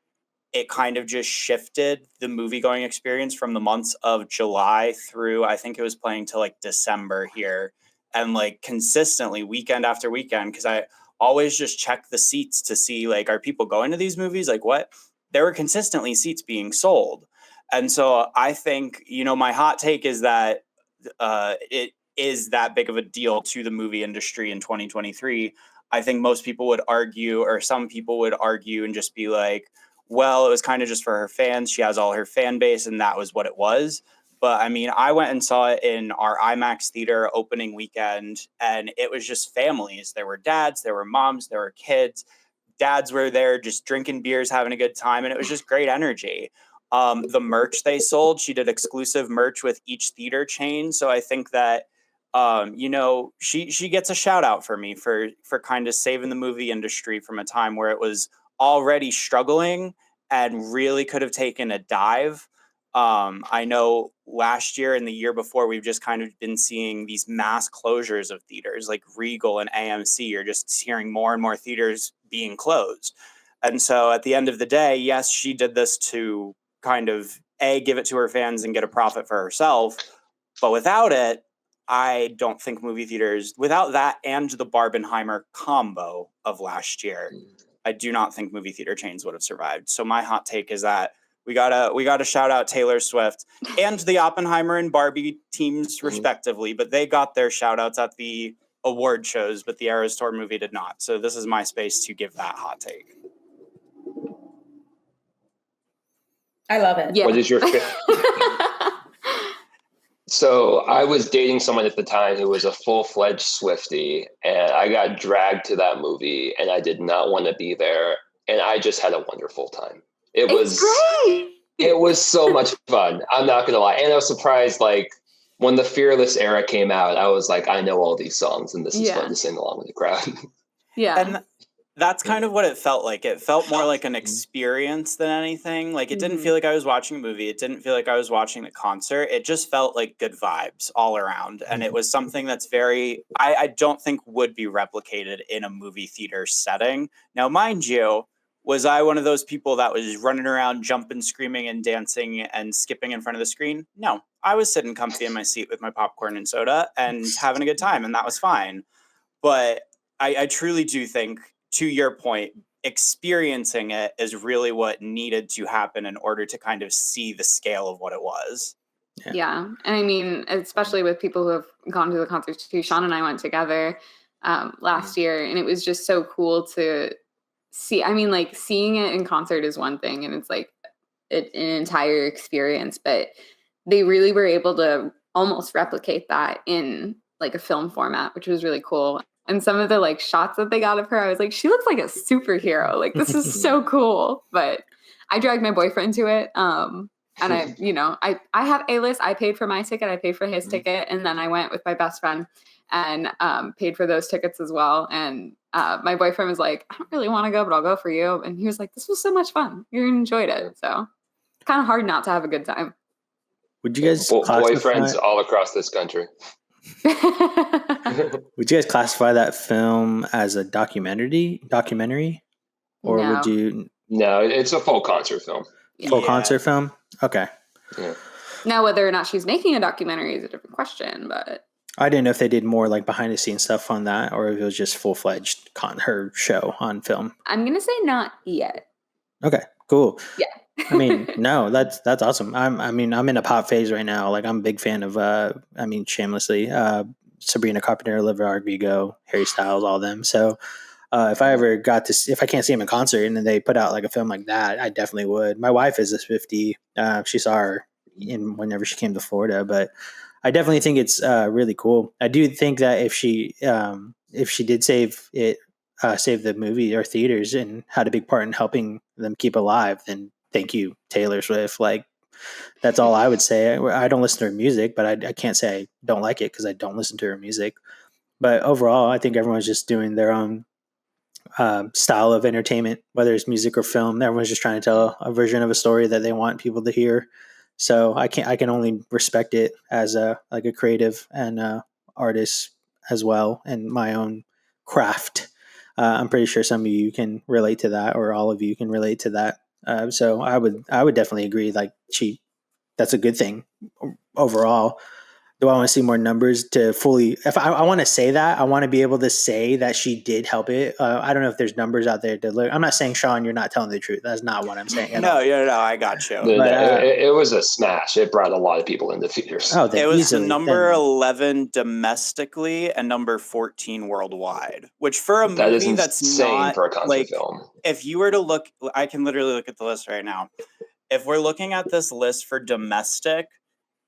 it kind of just shifted the movie going experience from the months of July through, I think it was playing to like December here, and like consistently weekend after weekend, because I always just check the seats to see like, are people going to these movies? Like what? There were consistently seats being sold. And so I think, my hot take is that it is that big of a deal to the movie industry in 2023. I think most people would argue, or some people would argue and just be like, well, it was kind of just for her fans. She has all her fan base and that was what it was. But I mean, I went and saw it in our IMAX theater opening weekend, and it was just families. There were dads, there were moms, there were kids. Dads were there just drinking beers, having a good time, and it was just great energy. The merch they sold, she did exclusive merch with each theater chain. So I think that, she gets a shout out for me for kind of saving the movie industry from a time where it was already struggling and really could have taken a dive. I know last year and the year before, we've just kind of been seeing these mass closures of theaters like Regal and AMC. You're just hearing more and more theaters being closed. And so at the end of the day, yes, she did this to kind of give it to her fans and get a profit for herself. But without it, I don't think movie theaters, without that and the Barbenheimer combo of last year, I do not think movie theater chains would have survived. So my hot take is that we gotta shout out Taylor Swift and the Oppenheimer and Barbie teams respectively, but they got their shout outs at the award shows, but the Eras Tour movie did not. So this is my space to give that hot take. I love it. Yeah. What is your So I was dating someone at the time who was a full-fledged Swiftie, and I got dragged to that movie, and I did not want to be there, and I just had a wonderful time. It was great. It was so much fun. I'm not gonna lie, and I was surprised. Like when the Fearless era came out, I was like, I know all these songs, and this is fun to sing along with the crowd. Yeah. And that's kind of what it felt like. It felt more like an experience than anything. Like it didn't feel like I was watching a movie. It didn't feel like I was watching the concert. It just felt like good vibes all around. And it was something that's I don't think would be replicated in a movie theater setting. Now, mind you, was I one of those people that was running around, jumping, screaming, and dancing and skipping in front of the screen? No, I was sitting comfy in my seat with my popcorn and soda and having a good time, and that was fine. But I truly do think, to your point, experiencing it is really what needed to happen in order to kind of see the scale of what it was. Yeah. And I mean, especially with people who have gone to the concert too. Sean and I went together last year, and it was just so cool to see. I mean, like seeing it in concert is one thing, and it's like an entire experience, but they really were able to almost replicate that in like a film format, which was really cool. And some of the like shots that they got of her, I was like, she looks like a superhero. Like this is so cool. But I dragged my boyfriend to it. And I have A-list. I paid for my ticket. I paid for his ticket. And then I went with my best friend and paid for those tickets as well. And my boyfriend was like, I don't really want to go, but I'll go for you. And he was like, this was so much fun. You enjoyed it. So it's kind of hard not to have a good time. Would you guys boyfriends all across this country? Would you guys classify that film as a documentary, or No. would you? No, it's a full concert film. Full concert film? Okay. Yeah. Now, whether or not she's making a documentary is a different question, but I didn't know if they did more like behind the scenes stuff on that, or if it was just full fledged her show on film. I'm gonna say not yet. Okay, cool. Yeah. I mean, no, that's awesome. I'm in a pop phase right now. Like, I'm a big fan of, shamelessly, Sabrina Carpenter, Olivia Rodrigo, Harry Styles, all them. So, if I ever if I can't see him in concert and then they put out like a film like that, I definitely would. My wife is a Swiftie. She saw her whenever she came to Florida, but I definitely think it's really cool. I do think that if she did save the movie or theaters and had a big part in helping them keep alive, then thank you, Taylor Swift. Like, that's all I would say. I don't listen to her music, but I can't say I don't like it because I don't listen to her music. But overall, I think everyone's just doing their own style of entertainment, whether it's music or film. Everyone's just trying to tell a version of a story that they want people to hear. So I can only respect it as a creative and artist as well, and my own craft. I'm pretty sure some of you can relate to that, or all of you can relate to that. So I would definitely agree. Like, that's a good thing overall. Do I want to see more numbers to fully? If I want to say that, I want to be able to say that she did help it. I don't know if there's numbers out there to look. I'm not saying, Sean, you're not telling the truth. That's not what I'm saying. No, I got you. It was a smash. It brought a lot of people into theaters. Oh, it was number 11 domestically and number 14 worldwide. Which for a movie that's not for a concert film. If you were to look, I can literally look at the list right now. If we're looking at this list for domestic,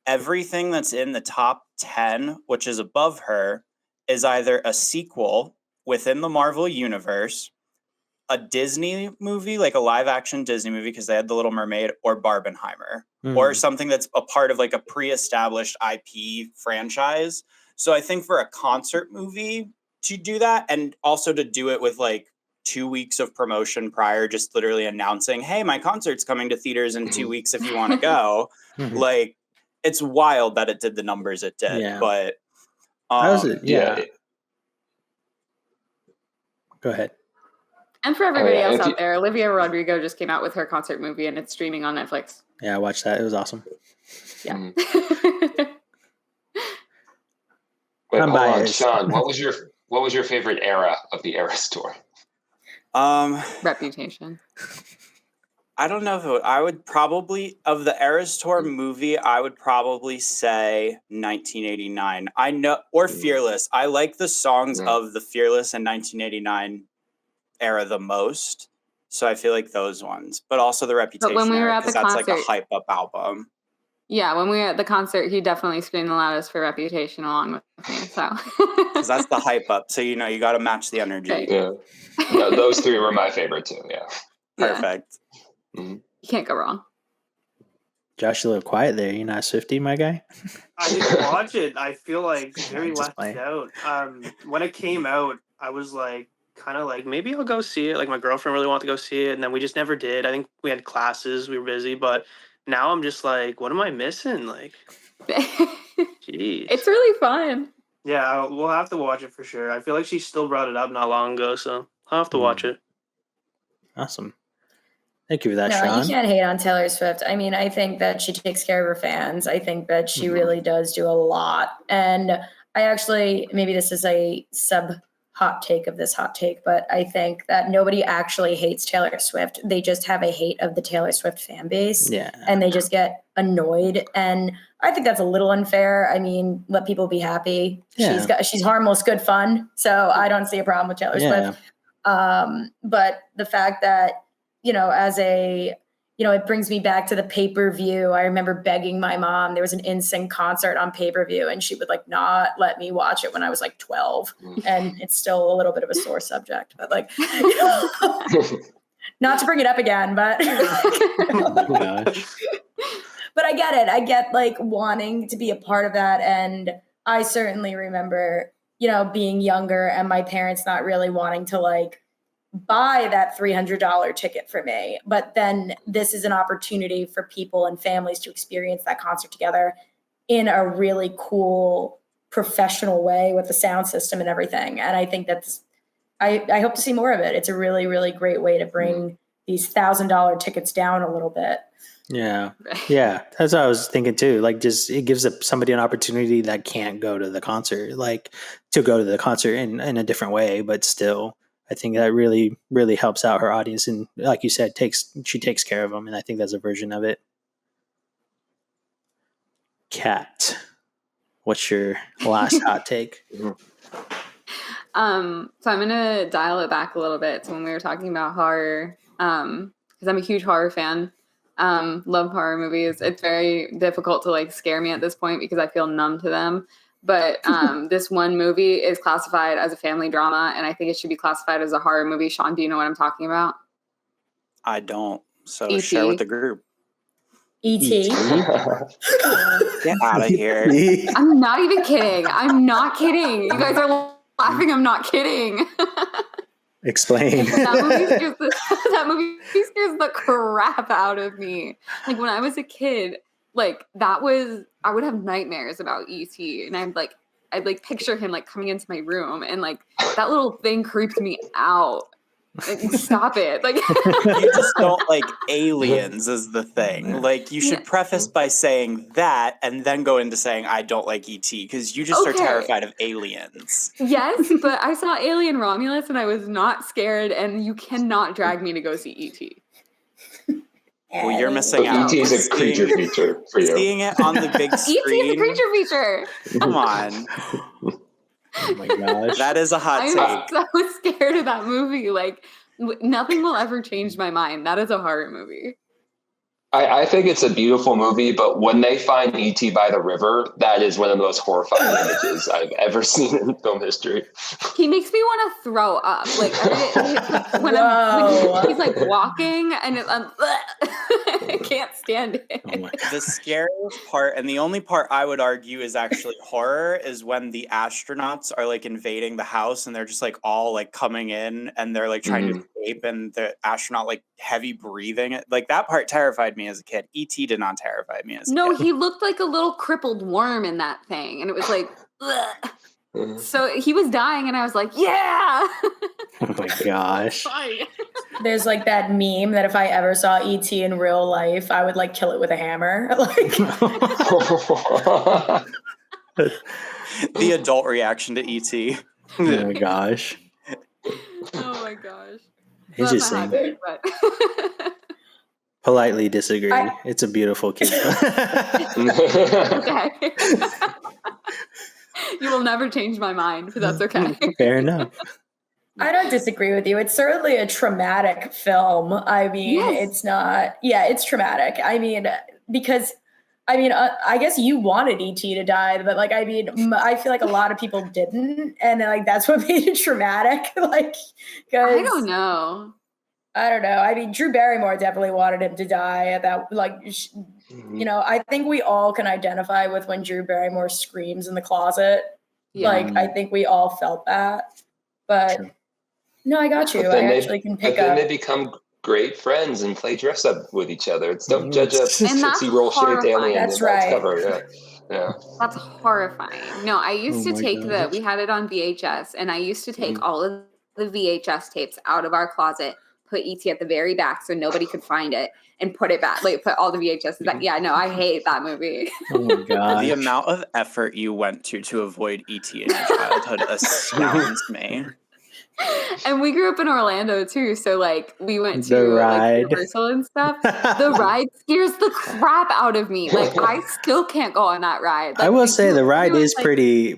everything that's in the top 10, which is above her, is either a sequel within the Marvel universe, a Disney movie, like a live action Disney movie, because they had The Little Mermaid, or Barbenheimer, or something that's a part of like a pre-established IP franchise. So I think for a concert movie to do that, and also to do it with like 2 weeks of promotion prior, just literally announcing, hey, my concert's coming to theaters in 2 weeks if you want to go. Like, it's wild that it did the numbers it did. Yeah. But Go ahead. And for everybody else out there, Olivia Rodrigo just came out with her concert movie and it's streaming on Netflix. Yeah, I watched that. It was awesome. Yeah. Wait, hold on, Sean. What was your favorite era of the Eras tour? Reputation. I don't know if I would probably, of the Eras Tour movie, I would probably say 1989. I know, or Fearless. I like the songs of the Fearless and 1989 era the most. So I feel like those ones, but also the Reputation. But when we were at the concert, that's like a hype up album. Yeah, when we were at the concert, he definitely screamed the loudest for Reputation along with me. So because that's the hype up. So you got to match the energy. Right. Yeah, no, those three were my favorite too. Yeah, perfect. You can't go wrong. Josh, you a little quiet there. You're not Swiftie, my guy? I didn't watch it. I feel like very left out. When it came out, I was like, kind of like, maybe I'll go see it. Like, my girlfriend really wanted to go see it, and then we just never did. I think we had classes. We were busy. But now I'm just like, what am I missing? Like, jeez. It's really fun. Yeah, we'll have to watch it for sure. I feel like she still brought it up not long ago, so I'll have to watch it. Awesome. Thank you for that, no, Sean. You can't hate on Taylor Swift. I mean, I think that she takes care of her fans. I think that she really does do a lot. And I actually, maybe this is a hot take of this hot take, but I think that nobody actually hates Taylor Swift. They just have a hate of the Taylor Swift fan base. Yeah. And they just get annoyed. And I think that's a little unfair. I mean, let people be happy. Yeah. She's harmless, good fun. So I don't see a problem with Taylor Swift. But the fact that, it brings me back to the pay-per-view. I remember begging my mom. There was an NSYNC concert on pay-per-view, and she would not let me watch it when I was 12. And it's still a little bit of a sore subject, but Not to bring it up again, but Oh my gosh. but I get it. I get like wanting to be a part of that. And I certainly remember, being younger and my parents not really wanting to like buy that $300 ticket for me. But then this is an opportunity for people and families to experience that concert together in a really cool, professional way with the sound system and everything. And I think I hope to see more of it. It's a really, really great way to bring these $1,000 tickets down a little bit. Yeah. Yeah. That's what I was thinking too. Like, just it gives somebody an opportunity that can't go to the concert, like to go to the concert in a different way, but still, I think that really, really helps out her audience. And like you said, she takes care of them. And I think that's a version of it. Kat, what's your last hot take? So I'm gonna dial it back a little bit to when we were talking about horror, because I'm a huge horror fan. Love horror movies. It's very difficult to like scare me at this point because I feel numb to them. But this one movie is classified as a family drama, and I think it should be classified as a horror movie. Sean, do you know what I'm talking about? I don't. So E.T. share with the group. E.T. Get out of here. I'm not even kidding. I'm not kidding. You guys are laughing. I'm not kidding. Explain. that movie scares the crap out of me. Like when I was a kid, like I would have nightmares about E.T. and I'd picture him like coming into my room and like that little thing creeped me out. Like, stop it. Like You just don't like aliens is the thing. Like you should preface by saying that and then go into saying I don't like ET because you just are terrified of aliens. Yes, but I saw Alien Romulus and I was not scared, and you cannot drag me to go see ET. Well, you're missing out. ET is a creature feature for you. Seeing it on the big ET is a screen. creature feature. Come on. Oh my gosh. That is a hot I'm take. so scared of that movie. Like nothing will ever change my mind. That is a horror movie. I think it's a beautiful movie, but when they find E.T. by the river, that is one of the most horrifying images I've ever seen in film history. He makes me want to throw up. Like when he's like walking, and I can't stand it. Oh my The scariest part, and the only part I would argue is actually horror, is when the astronauts are like invading the house and they're just like all like coming in and they're like trying to escape, and the astronaut like heavy breathing. Like that part terrified me as a kid. E.T. did not terrify me as a No, kid. he looked like a little crippled worm in that thing, and it was like, so he was dying, and I was like, yeah. Oh my gosh. There's like that meme that if I ever saw E.T. in real life, I would like kill it with a hammer. Like The adult reaction to E.T. Oh my gosh. Oh my gosh. Interesting. That's not happening, but Politely disagree. It's a beautiful kid. okay. You will never change my mind, but that's okay. Fair enough. I don't disagree with you. It's certainly a traumatic film. I mean, it's traumatic. I mean, because I guess you wanted E.T. to die, but like, I mean, I feel like a lot of people didn't. And like, that's what made it traumatic. Like, I don't know. I mean, Drew Barrymore definitely wanted him to die at that, like, I think we all can identify with when Drew Barrymore screams in the closet. Yeah. Like, I think we all felt that. But no, I got you. But then I actually can pick but then up. they become great friends and play dress up with each other. Don't judge a And that's Tootsie Roll shaped horrifying. alien. That's in its right. cover. Yeah. That's horrifying. No, I used Oh to my take gosh. we had it on VHS, and I used to take all of the VHS tapes out of our closet, put ET at the very back so nobody could find it, and put it back. Like, put all the VHS back. Yeah, no, I hate that movie. Oh my gosh. The amount of effort you went to avoid E.T. in your childhood astounds me. And we grew up in Orlando too, so like we went to The like ride. Universal and stuff. The ride scares the crap out of me. Like I still can't go on that ride. Like, I will say the ride we were, is like,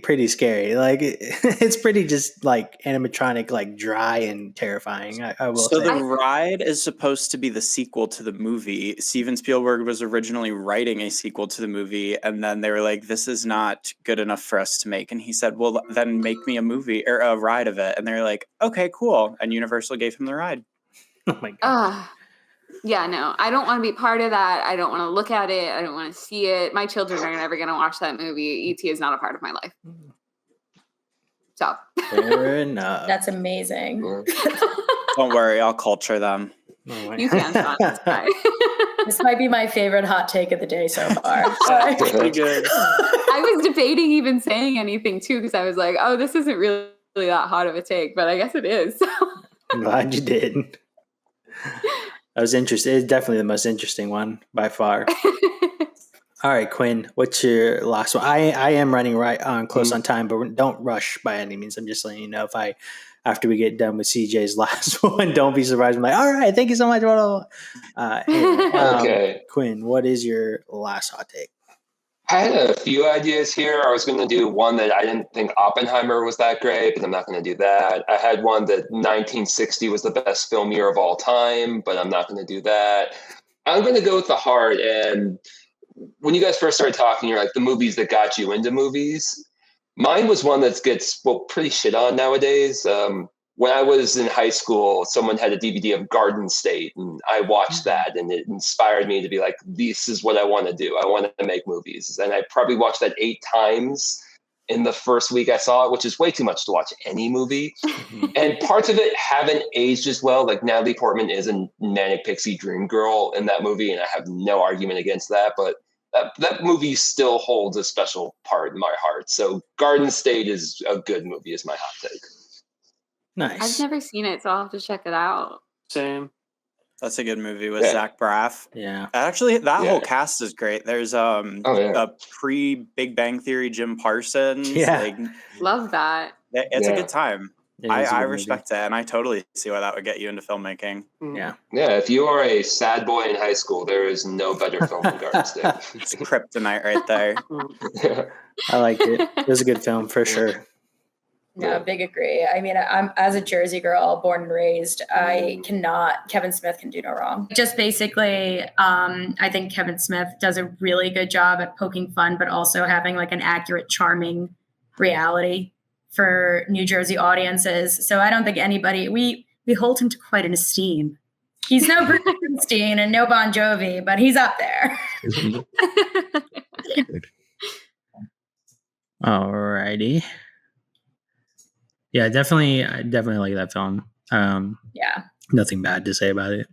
pretty scary. Like it's pretty just like animatronic, like dry and terrifying. I will So say. the ride is supposed to be the sequel to the movie. Steven Spielberg was originally writing a sequel to the movie, and then they were like, "This is not good enough for us to make." And he said, "Well, then make me a movie or a ride of it." And they're like, "Okay, cool." And Universal gave him the ride. Oh my god. Yeah, no, I don't want to be part of that. I don't want to look at it. I don't want to see it. My children are never going to watch that movie. E.T. is not a part of my life. So. Fair enough. That's amazing. Don't worry, I'll culture them. Oh my- You can, Sean. It's fine. This might be my favorite hot take of the day so far. Pretty good. I was debating even saying anything too because I was like, oh, this isn't really that hot of a take, but I guess it is. I'm glad you did. I was interested. It's definitely the most interesting one by far. All right, Quinn, what's your last one? I am running right on close on time, but don't rush by any means. I'm just letting you know after we get done with CJ's last one, don't be surprised. I'm like, all right, thank you so much. Okay. Quinn, what is your last hot take? I had a few ideas here. I was going to do one that I didn't think Oppenheimer was that great, but I'm not going to do that. I had one that 1960 was the best film year of all time, but I'm not going to do that. I'm going to go with the heart. And when you guys first started talking, you're like the movies that got you into movies. Mine was one that gets pretty shit on nowadays. When I was in high school, someone had a DVD of Garden State, and I watched that, and it inspired me to be like, this is what I want to do. I want to make movies. And I probably watched that 8 times in the first week I saw it, which is way too much to watch any movie. And parts of it haven't aged as well. Like Natalie Portman is a manic pixie dream girl in that movie, and I have no argument against that. But that movie still holds a special part in my heart. So Garden State is a good movie, is my hot take. Nice. I've never seen it, so I'll have to check it out. Same. That's a good movie with Zach Braff. Yeah. Actually, that whole cast is great. There's a pre-Big Bang Theory Jim Parsons. Yeah. Like, Love that. it's a good time. It is a I good respect it, and I totally see why that would get you into filmmaking. movie. Yeah. Yeah, if you are a sad boy in high school, there is no better film than Garden State. It's kryptonite right there. I liked it. It was a good film for sure. No, big agree. I mean, I'm as a Jersey girl, born and raised, Kevin Smith can do no wrong. Just basically, I think Kevin Smith does a really good job at poking fun, but also having like an accurate, charming reality for New Jersey audiences. So I don't think anybody, we hold him to quite an esteem. He's no Bruce Springsteen and no Bon Jovi, but he's up there. Alrighty. Yeah, I definitely like that film. Yeah. Nothing bad to say about it.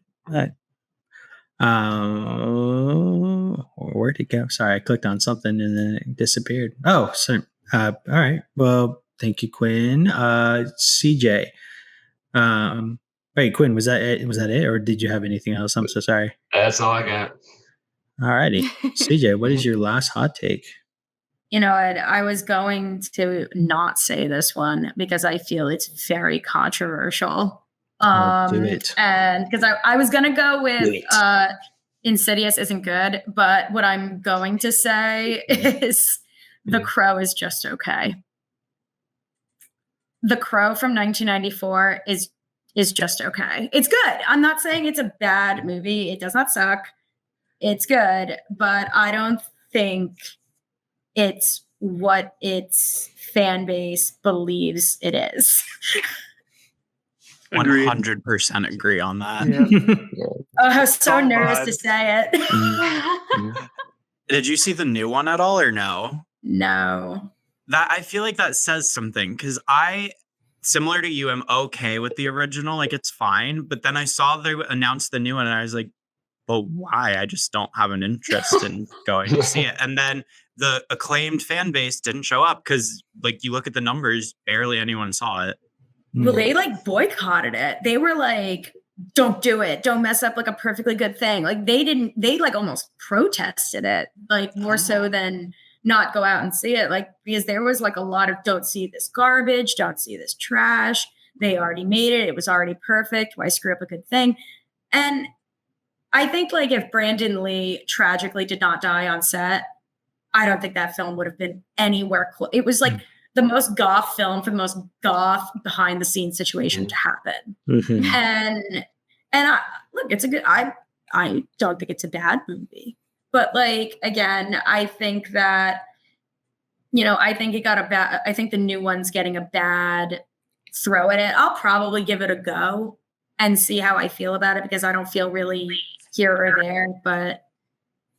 Where'd it go? Sorry, I clicked on something and then it disappeared. Oh, so all right. Well, thank you, Quinn. CJ. Wait, Quinn, was that it? Was that it, or did you have anything else? I'm so sorry. That's all I got. Alrighty, CJ, what is your last hot take? You know, I was going to not say this one because I feel it's very controversial. Do it. And because I was going to go with Insidious isn't good, but what I'm going to say is The Crow is just okay. The Crow from 1994 is just okay. It's good. I'm not saying it's a bad movie. It does not suck. It's good, but I don't think it's what its fan base believes it is. 100% agree on that. Yeah. Oh, I was so nervous to say it. Did you see the new one at all or no? No. That I feel like that says something because similar to you, am okay with the original. Like it's fine. But then I saw they announced the new one and I was like, well, why? I just don't have an interest in going to see it. And then the acclaimed fan base didn't show up because like you look at the numbers, barely anyone saw it. Well, they like boycotted it. They were like, don't do it. Don't mess up like a perfectly good thing. Like they like almost protested it, like more so than not go out and see it. Like, because there was like a lot of don't see this garbage, don't see this trash. They already made it. It was already perfect. Why screw up a good thing? And I think like if Brandon Lee tragically did not die on set, I don't think that film would have been anywhere close. It was like the most goth film for the most goth behind the scenes situation to happen. Mm-hmm. And look, it's a good, I don't think it's a bad movie, but like, again, I think that, I think I think the new one's getting a bad throw at it. I'll probably give it a go, and see how I feel about it, because I don't feel really here or there. But,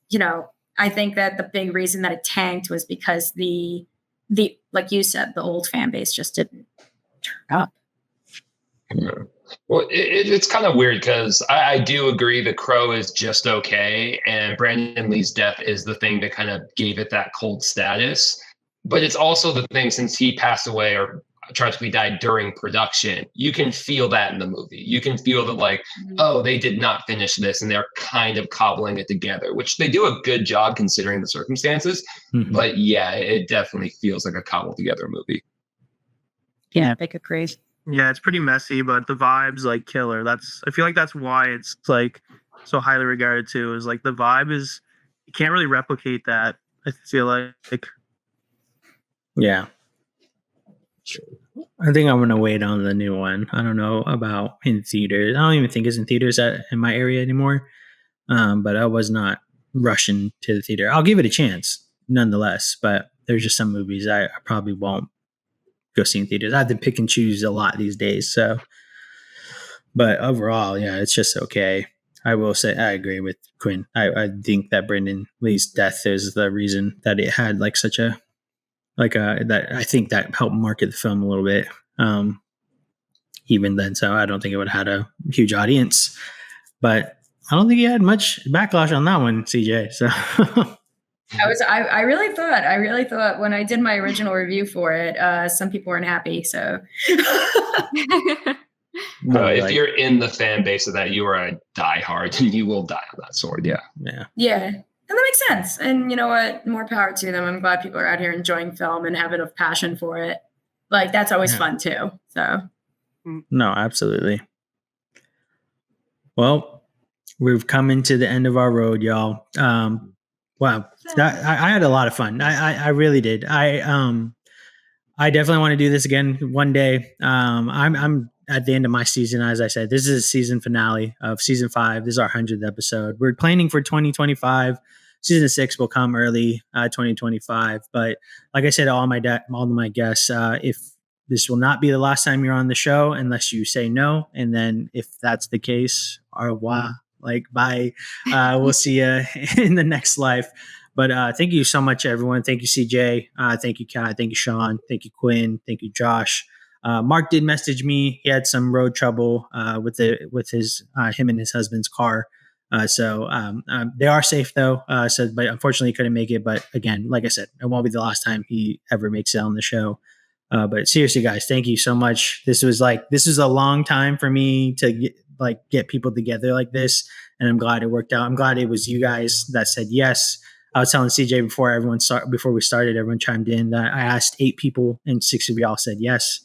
you know, I think that the big reason that it tanked was because the like you said, the old fan base just didn't turn up. Yeah. Well, it's kind of weird because I do agree The Crow is just okay, and Brandon Lee's death is the thing that kind of gave it that cult status. But it's also the thing, since he passed away or tragically died during production, you can feel that in the movie. You can feel that, like, oh, they did not finish this, and they're kind of cobbling it together, which they do a good job considering the circumstances. Mhm. But yeah, it definitely feels like a cobbled together movie. Yeah, Vic agrees. Yeah, it's pretty messy, but the vibes like killer. I feel like that's why it's like so highly regarded too. Is like the vibe is, you can't really replicate that. I feel like Yeah. I think I'm gonna wait on the new one. I don't know about in theaters. I don't even think it's in theaters in my area anymore. But I was not rushing to the theater. I'll give it a chance nonetheless. But there's just some movies I probably won't go see in theaters. I have to pick and choose a lot these days. So, but overall, yeah, it's just okay. I will say I agree with Quinn. I think that Brandon Lee's death is the reason that it had like such a that I think that helped market the film a little bit. Even then, so I don't think it would have had a huge audience, but I don't think he had much backlash on that one, CJ. So I really thought when I did my original review for it, some people weren't happy. So If you're in the fan base of that, you are a diehard and you will die on that sword. Yeah. Yeah. And that makes sense. And you know what? More power to them. I'm glad people are out here enjoying film and have enough passion for it. Like, that's always fun too. So no, absolutely. Well, we've come into the end of our road, y'all. Wow. I had a lot of fun. I really did. I definitely want to do this again one day. I'm at the end of my season. As I said, this is a season finale of season 5. This is our 100th episode. We're planning for 2025. Season 6 will come early 2025. But like I said to all of my guests, if this will not be the last time you're on the show, unless you say no. And then if that's the case, au revoir, like bye. We'll see you in the next life. But thank you so much, everyone. Thank you, CJ. Thank you, Kat. Thank you, Sean. Thank you, Quinn. Thank you, Josh. Mark did message me. He had some road trouble with his him and his husband's car. So they are safe though. But unfortunately, he couldn't make it. But again, like I said, it won't be the last time he ever makes it on the show. But seriously, guys, thank you so much. This was a long time for me to get people together like this, and I'm glad it worked out. I'm glad it was you guys that said yes. I was telling CJ before we started, everyone chimed in that I asked 8 people and 6 of y'all said yes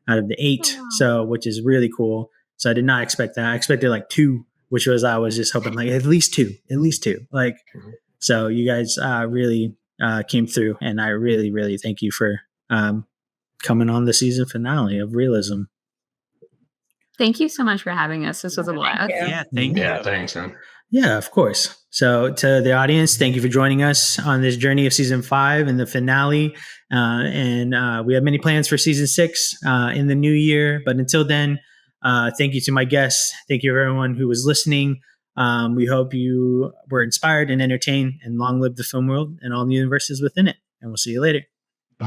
out of the 8. Wow. So, which is really cool. So I did not expect that. I expected like 2, which was, I was just hoping like at least two. Like, so you guys really came through, and I really, really thank you for coming on the season finale of Realism. Thank you so much for having us. This was a blast. Yeah, thank you. Yeah. Thanks, man. Yeah, of course. So to the audience, thank you for joining us on this journey of season 5 and the finale. And we have many plans for season 6 in the new year. But until then, thank you to my guests. Thank you everyone who was listening. We hope you were inspired and entertained, and long live the film world and all the universes within it. And we'll see you later.